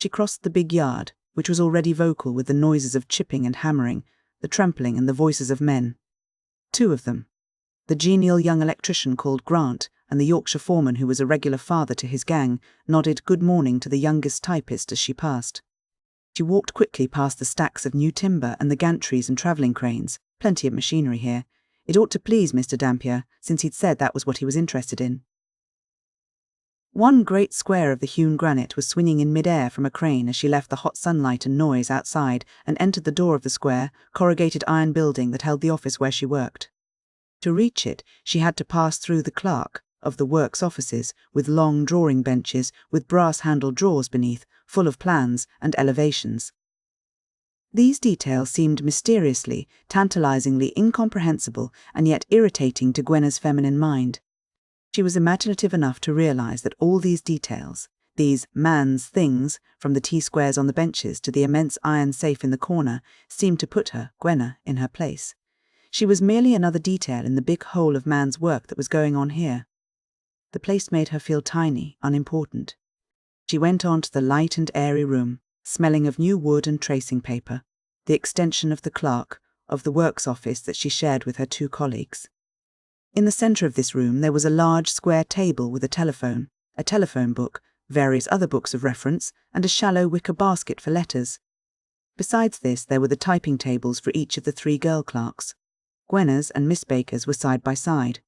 She crossed the big yard, which was already vocal with the noises of chipping and hammering, the trampling and the voices of men. 2 of them. The genial young electrician called Grant and the Yorkshire foreman who was a regular father to his gang nodded good morning to the youngest typist as she passed. She walked quickly past the stacks of new timber and the gantries and travelling cranes. Plenty of machinery here. It ought to please Mr. Dampier, since he'd said that was what he was interested in. One great square of the hewn granite was swinging in mid-air from a crane as she left the hot sunlight and noise outside and entered the door of the square, corrugated iron building that held the office where she worked. To reach it, she had to pass through the clerk of the works offices, with long drawing benches with brass-handled drawers beneath, full of plans and elevations. These details seemed mysteriously, tantalizingly incomprehensible and yet irritating to Gwenna's feminine mind. She was imaginative enough to realize that all these details, these man's things, from the T-squares on the benches to the immense iron safe in the corner, seemed to put her, Gwenna, in her place. She was merely another detail in the big whole of man's work that was going on here. The place made her feel tiny, unimportant. She went on to the light and airy room, smelling of new wood and tracing paper, the extension of the clerk, of the works office that she shared with her 2 colleagues. In the centre of this room there was a large square table with a telephone book, various other books of reference, and a shallow wicker basket for letters. Besides this, there were the typing tables for each of the 3 girl clerks. Gwenna's and Miss Baker's were side by side.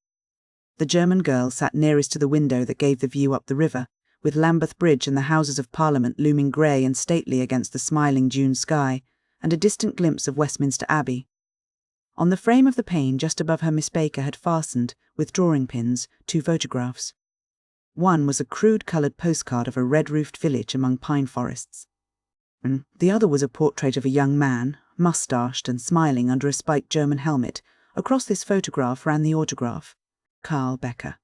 The German girl sat nearest to the window that gave the view up the river, with Lambeth Bridge and the Houses of Parliament looming grey and stately against the smiling June sky, and a distant glimpse of Westminster Abbey. On the frame of the pane just above her Miss Baker had fastened, with drawing pins, 2 photographs. One was a crude-coloured postcard of a red-roofed village among pine forests. The other was a portrait of a young man, moustached and smiling under a spiked German helmet. Across this photograph ran the autograph, Karl Becker.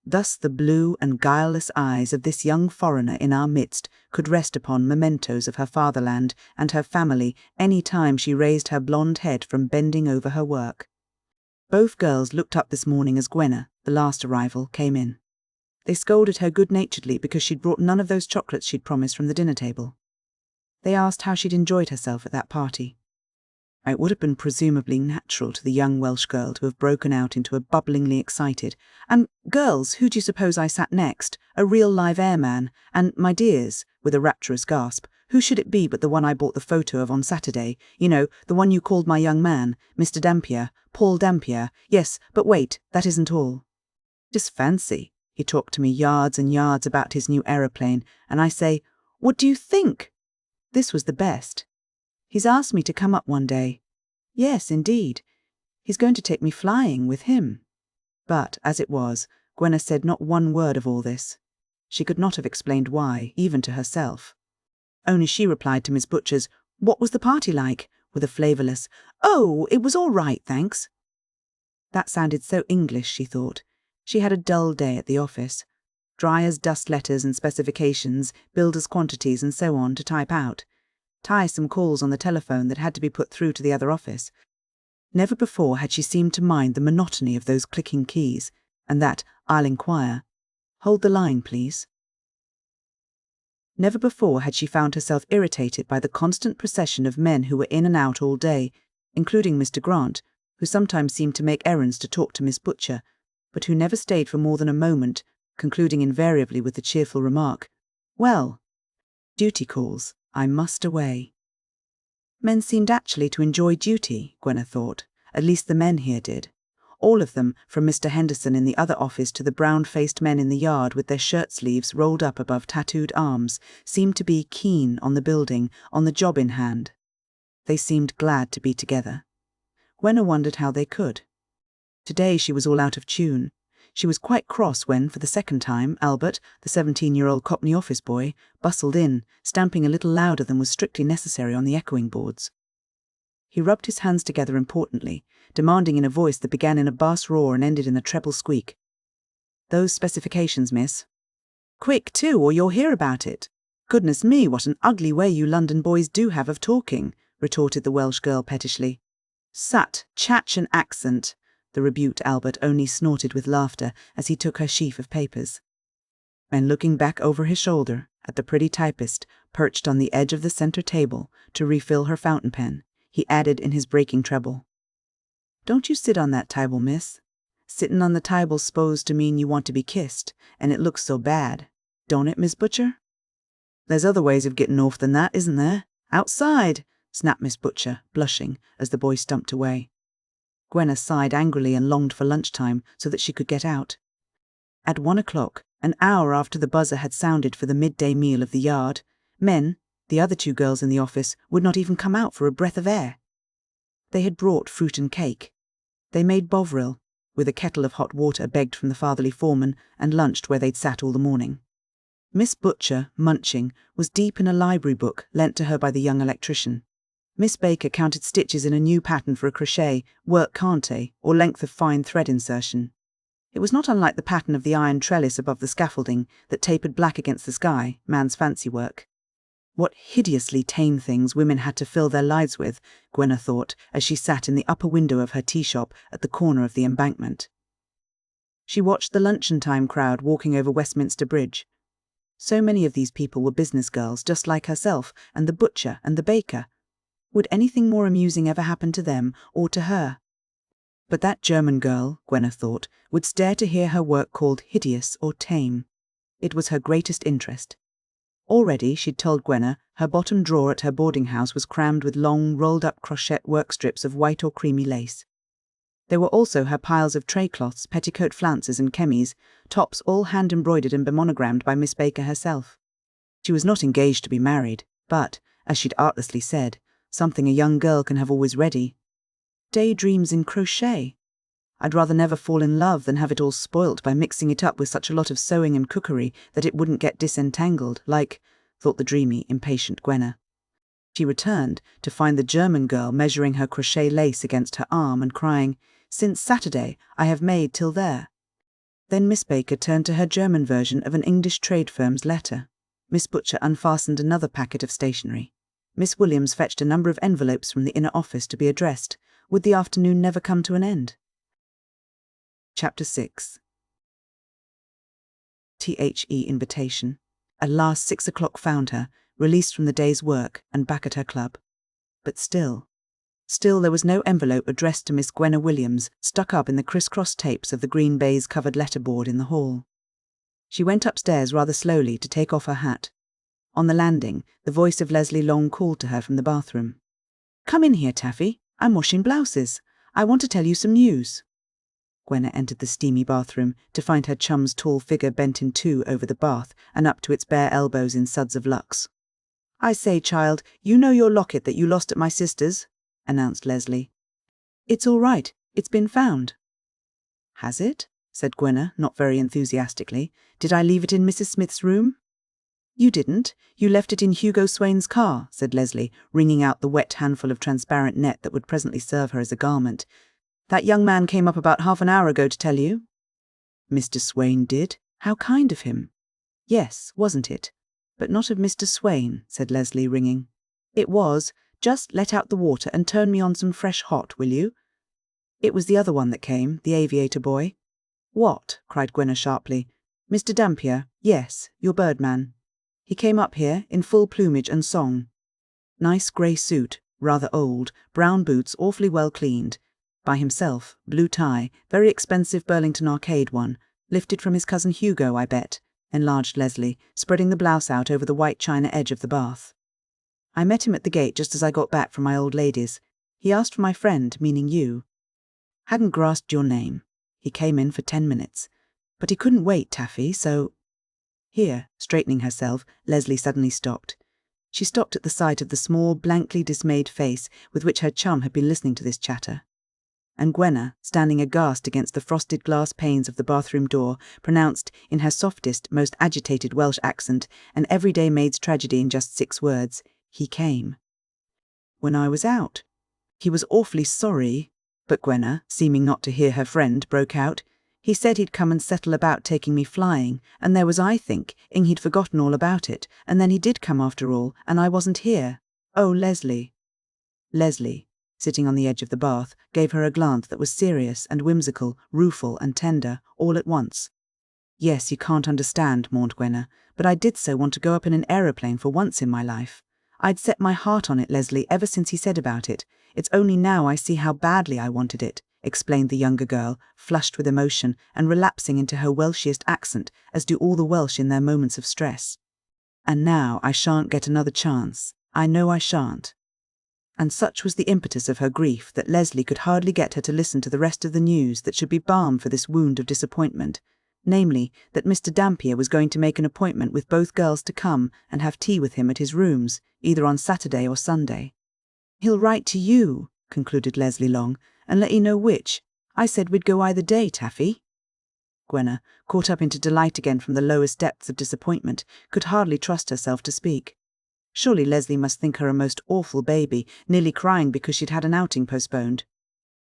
Thus the blue and guileless eyes of this young foreigner in our midst could rest upon mementos of her fatherland and her family any time she raised her blonde head from bending over her work. Both girls looked up this morning as Gwenna, the last arrival, came in. They scolded her good-naturedly because she'd brought none of those chocolates she'd promised from the dinner table. They asked how she'd enjoyed herself at that party. It would have been presumably natural to the young Welsh girl to have broken out into a bubblingly excited, "And, girls, who do you suppose I sat next? A real live airman, and, my dears," with a rapturous gasp, "who should it be but the one I bought the photo of on Saturday? You know, the one you called my young man, Mr. Dampier, Paul Dampier. Yes, but wait, that isn't all. Just fancy, he talked to me yards and yards about his new aeroplane, and I say, 'What do you think?' This was the best. He's asked me to come up one day. Yes, indeed. He's going to take me flying with him." But, as it was, Gwenna said not one word of all this. She could not have explained why, even to herself. Only she replied to Miss Butcher's, "What was the party like?" with a flavourless, "Oh, it was all right, thanks." That sounded so English, she thought. She had a dull day at the office. Dry as dust letters and specifications, builders' quantities and so on to type out. Tiresome calls on the telephone that had to be put through to the other office. Never before had she seemed to mind the monotony of those clicking keys, and that, "I'll inquire. Hold the line, please." Never before had she found herself irritated by the constant procession of men who were in and out all day, including Mr. Grant, who sometimes seemed to make errands to talk to Miss Butcher, but who never stayed for more than a moment, concluding invariably with the cheerful remark, "Well, duty calls. I must away." Men seemed actually to enjoy duty, Gwenna thought. At least the men here did. All of them, from Mr. Henderson in the other office to the brown-faced men in the yard with their shirt-sleeves rolled up above tattooed arms, seemed to be keen on the building, on the job in hand. They seemed glad to be together. Gwenna wondered how they could. Today she was all out of tune. She was quite cross when, for the second time, Albert, the 17-year-old Cockney office boy, bustled in, stamping a little louder than was strictly necessary on the echoing boards. He rubbed his hands together importantly, demanding in a voice that began in a bass roar and ended in a treble squeak, "Those specifications, miss." "Quick, too, or you'll hear about it." "Goodness me, what an ugly way you London boys do have of talking," retorted the Welsh girl pettishly. "Sut, chach and accent." The rebuked Albert only snorted with laughter as he took her sheaf of papers. And looking back over his shoulder at the pretty typist perched on the edge of the centre table to refill her fountain pen, he added in his breaking treble, "Don't you sit on that table, miss. Sittin' on the table's s'posed to mean you want to be kissed, and it looks so bad. Don't it, Miss Butcher?" "There's other ways of getting off than that, isn't there? Outside," snapped Miss Butcher, blushing, as the boy stumped away. Gwenna sighed angrily and longed for lunchtime so that she could get out. At 1 o'clock, an hour after the buzzer had sounded for the midday meal of the yard, men, the other 2 girls in the office, would not even come out for a breath of air. They had brought fruit and cake. They made bovril, with a kettle of hot water begged from the fatherly foreman, and lunched where they'd sat all the morning. Miss Butcher, munching, was deep in a library book lent to her by the young electrician. Miss Baker counted stitches in a new pattern for a crochet, work cante, or length of fine thread insertion. It was not unlike the pattern of the iron trellis above the scaffolding that tapered black against the sky, man's fancy work. What hideously tame things women had to fill their lives with, Gwenna thought, as she sat in the upper window of her tea shop at the corner of the Embankment. She watched the luncheon-time crowd walking over Westminster Bridge. So many of these people were business girls, just like herself, and the butcher and the baker. Would anything more amusing ever happen to them, or to her? But that German girl, Gwenna thought, would stare to hear her work called hideous or tame. It was her greatest interest. Already, she'd told Gwenna, her bottom drawer at her boarding house was crammed with long, rolled-up crochet work strips of white or creamy lace. There were also her piles of tray cloths, petticoat flounces and chemise, tops all hand-embroidered and bemonogrammed by Miss Baker herself. She was not engaged to be married, but, as she'd artlessly said, something a young girl can have always ready. Daydreams in crochet. I'd rather never fall in love than have it all spoilt by mixing it up with such a lot of sewing and cookery that it wouldn't get disentangled, thought the dreamy, impatient Gwenna. She returned to find the German girl measuring her crochet lace against her arm and crying, "Since Saturday I have made till there." Then Miss Baker turned to her German version of an English trade firm's letter. Miss Butcher unfastened another packet of stationery. Miss Williams fetched a number of envelopes from the inner office to be addressed. Would the afternoon never come to an end? Chapter 6. The invitation. At last 6 o'clock found her, released from the day's work and back at her club. But still there was no envelope addressed to Miss Gwenna Williams stuck up in the criss-cross tapes of the green baize-covered letterboard in the hall. She went upstairs rather slowly to take off her hat. On the landing, the voice of Leslie Long called to her from the bathroom. "Come in here, Taffy. I'm washing blouses. I want to tell you some news." Gwenna entered the steamy bathroom to find her chum's tall figure bent in two over the bath and up to its bare elbows in suds of Lux. "I say, child, you know your locket that you lost at my sister's?" announced Leslie. "It's all right. It's been found." "Has it?" said Gwenna, not very enthusiastically. "Did I leave it in Mrs. Smith's room?" "You didn't. You left it in Hugo Swain's car," said Leslie, wringing out the wet handful of transparent net that would presently serve her as a garment. "That young man came up about half an hour ago to tell you." "Mr. Swain did? How kind of him." "Yes, wasn't it? But not of Mr. Swain," said Leslie, ringing. "It was. Just let out the water and turn me on some fresh hot, will you?" "It was the other one that came, the aviator boy." "What?" cried Gwenna sharply. "Mr. Dampier? Yes, your birdman. He came up here, in full plumage and song. Nice grey suit, rather old, brown boots awfully well cleaned. By himself, blue tie, very expensive Burlington Arcade one, lifted from his cousin Hugo, I bet," enlarged Leslie, spreading the blouse out over the white china edge of the bath. "I met him at the gate just as I got back from my old lady's. He asked for my friend, meaning you. Hadn't grasped your name. He came in for 10 minutes. But he couldn't wait, Taffy, so—" Here, straightening herself, Leslie suddenly stopped. She stopped at the sight of the small, blankly dismayed face with which her chum had been listening to this chatter. And Gwenna, standing aghast against the frosted glass panes of the bathroom door, pronounced, in her softest, most agitated Welsh accent, an everyday maid's tragedy in just 6 words, "He came." "When I was out. He was awfully sorry," but Gwenna, seeming not to hear her friend, broke out. "He said he'd come and settle about taking me flying, and there was I thinking he'd forgotten all about it, and then he did come after all, and I wasn't here. Oh, Leslie." Leslie, sitting on the edge of the bath, gave her a glance that was serious and whimsical, rueful and tender, all at once. "Yes, you can't understand," mourned Gwenna, "but I did so want to go up in an aeroplane for once in my life. I'd set my heart on it, Leslie, ever since he said about it. It's only now I see how badly I wanted it," explained the younger girl, flushed with emotion and relapsing into her Welshiest accent, as do all the Welsh in their moments of stress. "And now I shan't get another chance. I know I shan't." And such was the impetus of her grief that Leslie could hardly get her to listen to the rest of the news that should be balm for this wound of disappointment, namely, that Mr. Dampier was going to make an appointment with both girls to come and have tea with him at his rooms, either on Saturday or Sunday. "He'll write to you," concluded Leslie Long, "and let you know which. I said we'd go either day, Taffy." Gwenna, caught up into delight again from the lowest depths of disappointment, could hardly trust herself to speak. Surely Leslie must think her a most awful baby, nearly crying because she'd had an outing postponed.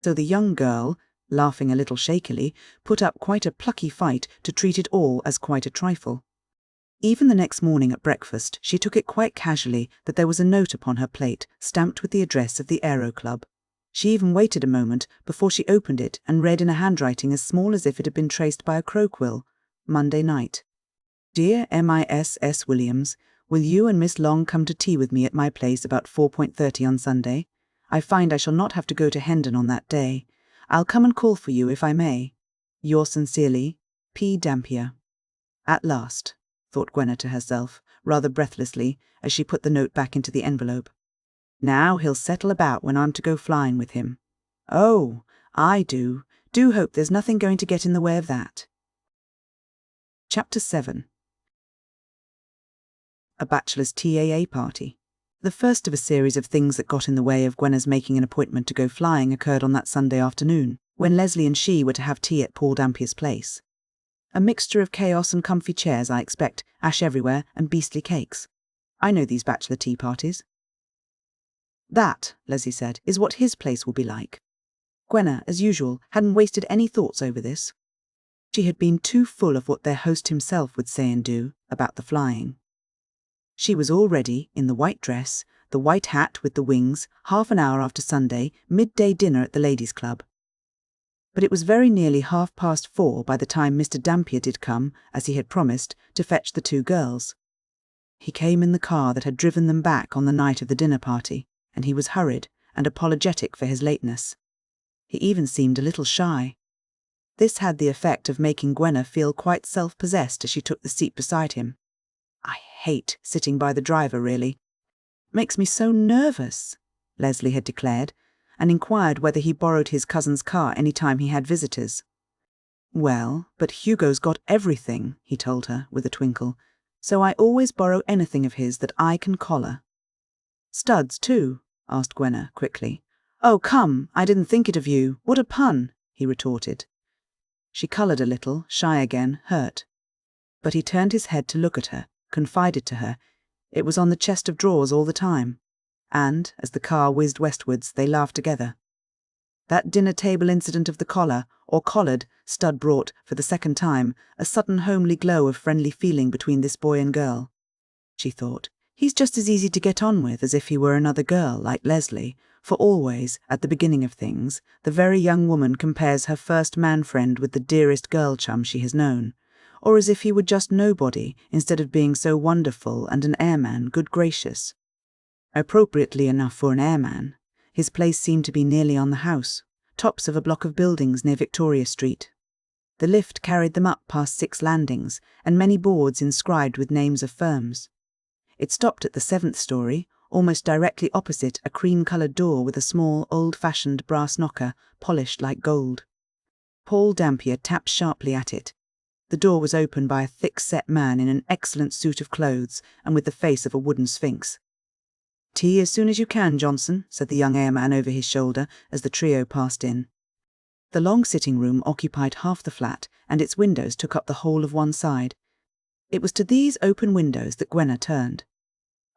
So the young girl, laughing a little shakily, put up quite a plucky fight to treat it all as quite a trifle. Even the next morning at breakfast she took it quite casually that there was a note upon her plate stamped with the address of the Aero Club. She even waited a moment before she opened it and read in a handwriting as small as if it had been traced by a crow quill, "Monday night. Dear Miss Williams, will you and Miss Long come to tea with me at my place about 4:30 on Sunday? I find I shall not have to go to Hendon on that day. I'll come and call for you if I may. Yours sincerely, P. Dampier." At last, thought Gwenna to herself, rather breathlessly, as she put the note back into the envelope. "Now he'll settle about when I'm to go flying with him. Oh, I do hope there's nothing going to get in the way of that. Chapter 7. A bachelor's TAA party. The first of a series of things that got in the way of Gwenna's making an appointment to go flying occurred on that Sunday afternoon, when Leslie and she were to have tea at Paul Dampier's place. A mixture of chaos and comfy chairs, I expect, ash everywhere, and beastly cakes. I know these bachelor tea parties. That, Leslie said, is what his place will be like. Gwenna, as usual, hadn't wasted any thoughts over this. She had been too full of what their host himself would say and do about the flying. She was all ready, in the white dress, the white hat with the wings, half an hour after Sunday, midday dinner at the ladies' club. But it was very nearly 4:30 by the time Mr. Dampier did come, as he had promised, to fetch the two girls. He came in the car that had driven them back on the night of the dinner party, and he was hurried and apologetic for his lateness. He even seemed a little shy. This had the effect of making Gwenna feel quite self-possessed as she took the seat beside him. I hate sitting by the driver, really. Makes me so nervous, Leslie had declared, and inquired whether he borrowed his cousin's car any time he had visitors. Well, but Hugo's got everything, he told her with a twinkle, so I always borrow anything of his that I can collar. Studs, too? Asked Gwenna quickly. Oh, come, I didn't think it of you. What a pun, he retorted. She coloured a little, shy again, hurt. But he turned his head to look at her, confided to her. It was on the chest of drawers all the time. And, as the car whizzed westwards, they laughed together. That dinner-table incident of the collar, or collared, Stud brought, for the second time, a sudden homely glow of friendly feeling between this boy and girl. She thought, he's just as easy to get on with as if he were another girl, like Leslie, for always, at the beginning of things, the very young woman compares her first man-friend with the dearest girl chum she has known, or as if he were just nobody, instead of being so wonderful and an airman, good gracious. Appropriately enough for an airman, his place seemed to be nearly on the house, tops of a block of buildings near Victoria Street. The lift carried them up past 6 landings, and many boards inscribed with names of firms. It stopped at the 7th story, almost directly opposite a cream-coloured door with a small, old-fashioned brass knocker, polished like gold. Paul Dampier tapped sharply at it. The door was opened by a thick-set man in an excellent suit of clothes and with the face of a wooden sphinx. "Tea as soon as you can, Johnson," said the young airman over his shoulder as the trio passed in. The long sitting-room occupied half the flat, and its windows took up the whole of one side. It was to these open windows that Gwenna turned.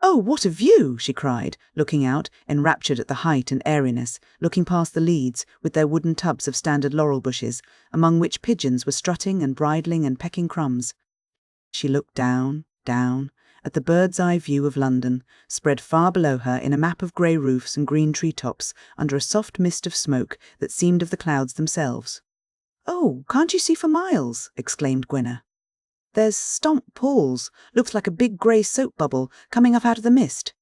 "Oh, what a view!" she cried, looking out, enraptured at the height and airiness, looking past the leads, with their wooden tubs of standard laurel bushes, among which pigeons were strutting and bridling and pecking crumbs. She looked down, at the bird's-eye view of London, spread far below her in a map of grey roofs and green tree-tops, under a soft mist of smoke that seemed of the clouds themselves. "Oh, can't you see for miles?" exclaimed Gwenna. "There's Stomp Paul's, looks like a big grey soap bubble coming up out of the mist."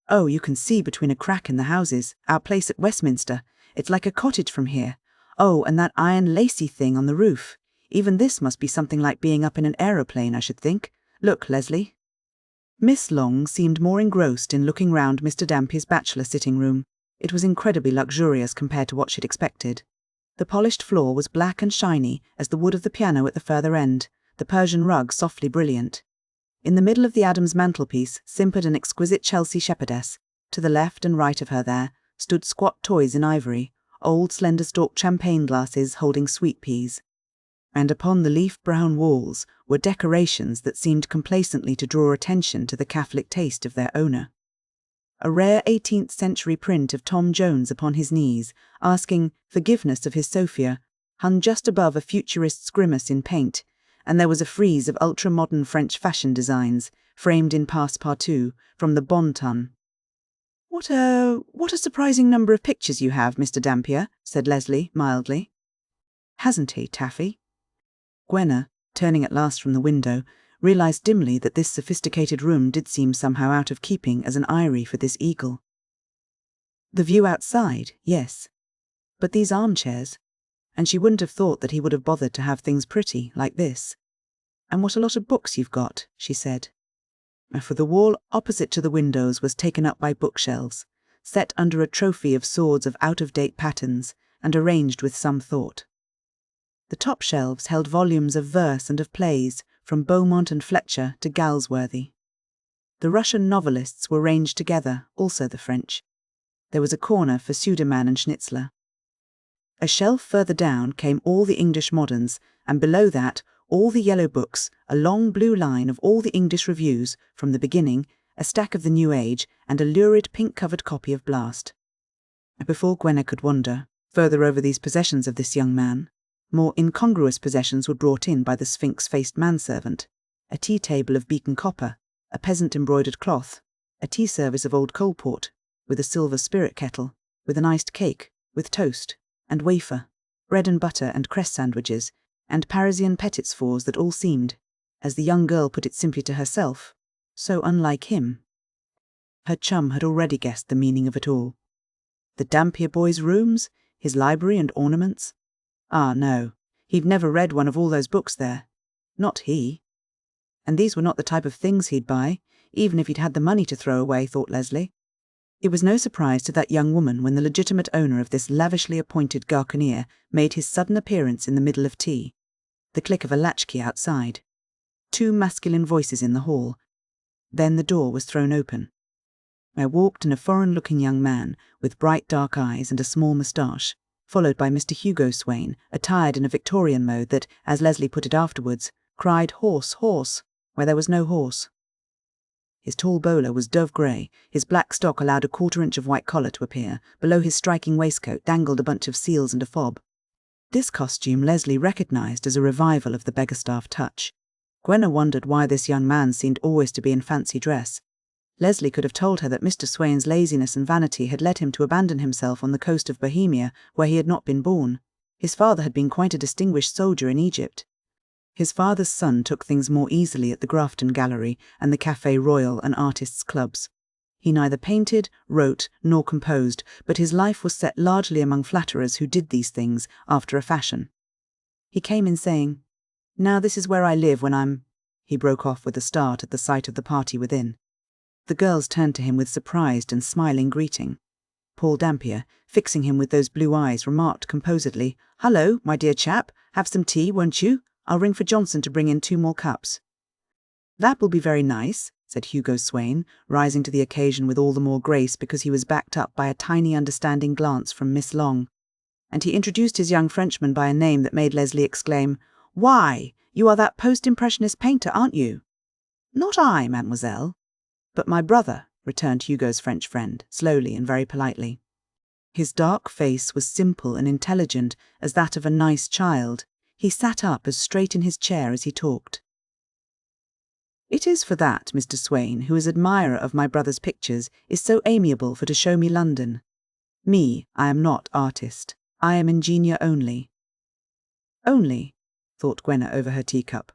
"Oh, you can see between a crack in the houses, our place at Westminster. It's like a cottage from here. Oh, and that iron lacy thing on the roof. Even this must be something like being up in an aeroplane, I should think. Look, Leslie." Miss Long seemed more engrossed in looking round Mr. Dampier's bachelor sitting-room. It was incredibly luxurious compared to what she'd expected. The polished floor was black and shiny as the wood of the piano at the further end, the Persian rug softly brilliant. In the middle of the Adams mantelpiece simpered an exquisite Chelsea shepherdess. To the left and right of her there stood squat toys in ivory, old slender-stalked champagne glasses holding sweet peas. And upon the leaf-brown walls were decorations that seemed complacently to draw attention to the Catholic taste of their owner. A rare 18th-century print of Tom Jones upon his knees, asking forgiveness of his Sophia, hung just above a futurist's grimace in paint, and there was a frieze of ultra-modern French fashion designs, framed in passe-partout, from the Bon Ton. What a surprising number of pictures you have, Mr. Dampier," said Leslie, mildly. "Hasn't he, Taffy?" Gwenna, turning at last from the window, realised dimly that this sophisticated room did seem somehow out of keeping as an eyrie for this eagle. The view outside, yes. But these armchairs, and she wouldn't have thought that he would have bothered to have things pretty, like this. "And what a lot of books you've got," she said. For the wall opposite to the windows was taken up by bookshelves, set under a trophy of swords of out-of-date patterns, and arranged with some thought. The top shelves held volumes of verse and of plays, from Beaumont and Fletcher to Galsworthy. The Russian novelists were ranged together, also the French. There was a corner for Sudermann and Schnitzler. A shelf further down came all the English moderns, and below that all the yellow books, a long blue line of all the English reviews, from the beginning, a stack of the New Age, and a lurid pink-covered copy of Blast. Before Gwenna could wonder further over these possessions of this young man, more incongruous possessions were brought in by the sphinx-faced manservant: a tea-table of beaten copper, a peasant-embroidered cloth, a tea-service of old coal-port, with a silver spirit kettle, with an iced cake, with toast, and wafer, bread and butter and cress sandwiches, and Parisian petits fours that all seemed, as the young girl put it simply to herself, so unlike him. Her chum had already guessed the meaning of it all. The Dampier boy's rooms, his library and ornaments. Ah, no, he'd never read one of all those books there. Not he. And these were not the type of things he'd buy, even if he'd had the money to throw away, thought Leslie. It was no surprise to that young woman when the legitimate owner of this lavishly appointed garçonnier made his sudden appearance in the middle of tea. The click of a latchkey outside. 2 masculine voices in the hall. Then the door was thrown open. I walked in a foreign-looking young man with bright dark eyes and a small moustache, followed by Mr. Hugo Swain, attired in a Victorian mode that, as Leslie put it afterwards, cried "Horse, horse," where there was no horse. His tall bowler was dove-grey, his black stock allowed a 1/4 inch of white collar to appear, below his striking waistcoat dangled a bunch of seals and a fob. This costume Leslie recognised as a revival of the Beggarstaff touch. Gwenna wondered why this young man seemed always to be in fancy dress. Leslie could have told her that Mr. Swain's laziness and vanity had led him to abandon himself on the coast of Bohemia, where he had not been born. His father had been quite a distinguished soldier in Egypt. His father's son took things more easily at the Grafton Gallery and the Café Royal and artists' clubs. He neither painted, wrote, nor composed, but his life was set largely among flatterers who did these things after a fashion. He came in saying, "Now this is where I live when I'm—" He broke off with a start at the sight of the party within. The girls turned to him with surprised and smiling greeting. Paul Dampier, fixing him with those blue eyes, remarked composedly, "Hullo, my dear chap, have some tea, won't you? I'll ring for Johnson to bring in 2 more cups." "That will be very nice," said Hugo Swain, rising to the occasion with all the more grace because he was backed up by a tiny understanding glance from Miss Long. And he introduced his young Frenchman by a name that made Leslie exclaim, "Why, you are that post-impressionist painter, aren't you?" "Not I, mademoiselle." "But my brother," returned Hugo's French friend, slowly and very politely. His dark face was simple and intelligent as that of a nice child. He sat up as straight in his chair as he talked. "It is for that Mr. Swain, who is admirer of my brother's pictures, is so amiable for to show me London. Me, I am not artist. I am ingenieur only." "Only," thought Gwenna over her teacup.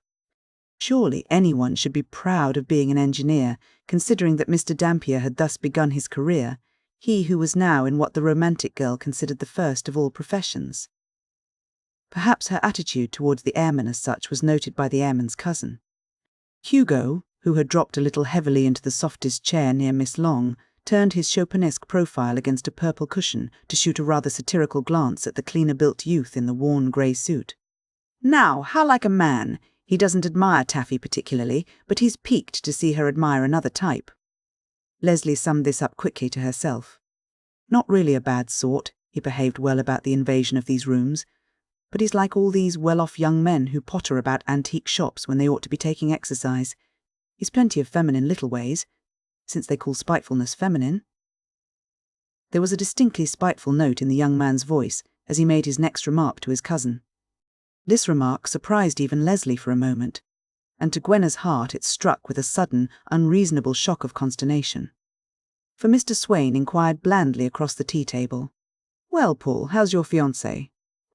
Surely anyone should be proud of being an engineer, considering that Mr. Dampier had thus begun his career, he who was now in what the romantic girl considered the first of all professions. Perhaps her attitude towards the airman as such was noted by the airman's cousin. Hugo, who had dropped a little heavily into the softest chair near Miss Long, turned his Chopinesque profile against a purple cushion to shoot a rather satirical glance at the cleaner-built youth in the worn grey suit. "Now, how like a man! He doesn't admire Taffy particularly, but he's piqued to see her admire another type." Leslie summed this up quickly to herself. Not really a bad sort, he behaved well about the invasion of these rooms, but he's like all these well-off young men who potter about antique shops when they ought to be taking exercise. He's plenty of feminine little ways, since they call spitefulness feminine. There was a distinctly spiteful note in the young man's voice as he made his next remark to his cousin. This remark surprised even Leslie for a moment, and to Gwenna's heart it struck with a sudden, unreasonable shock of consternation. For Mr. Swain inquired blandly across the tea-table, "Well, Paul, how's your fiancée?"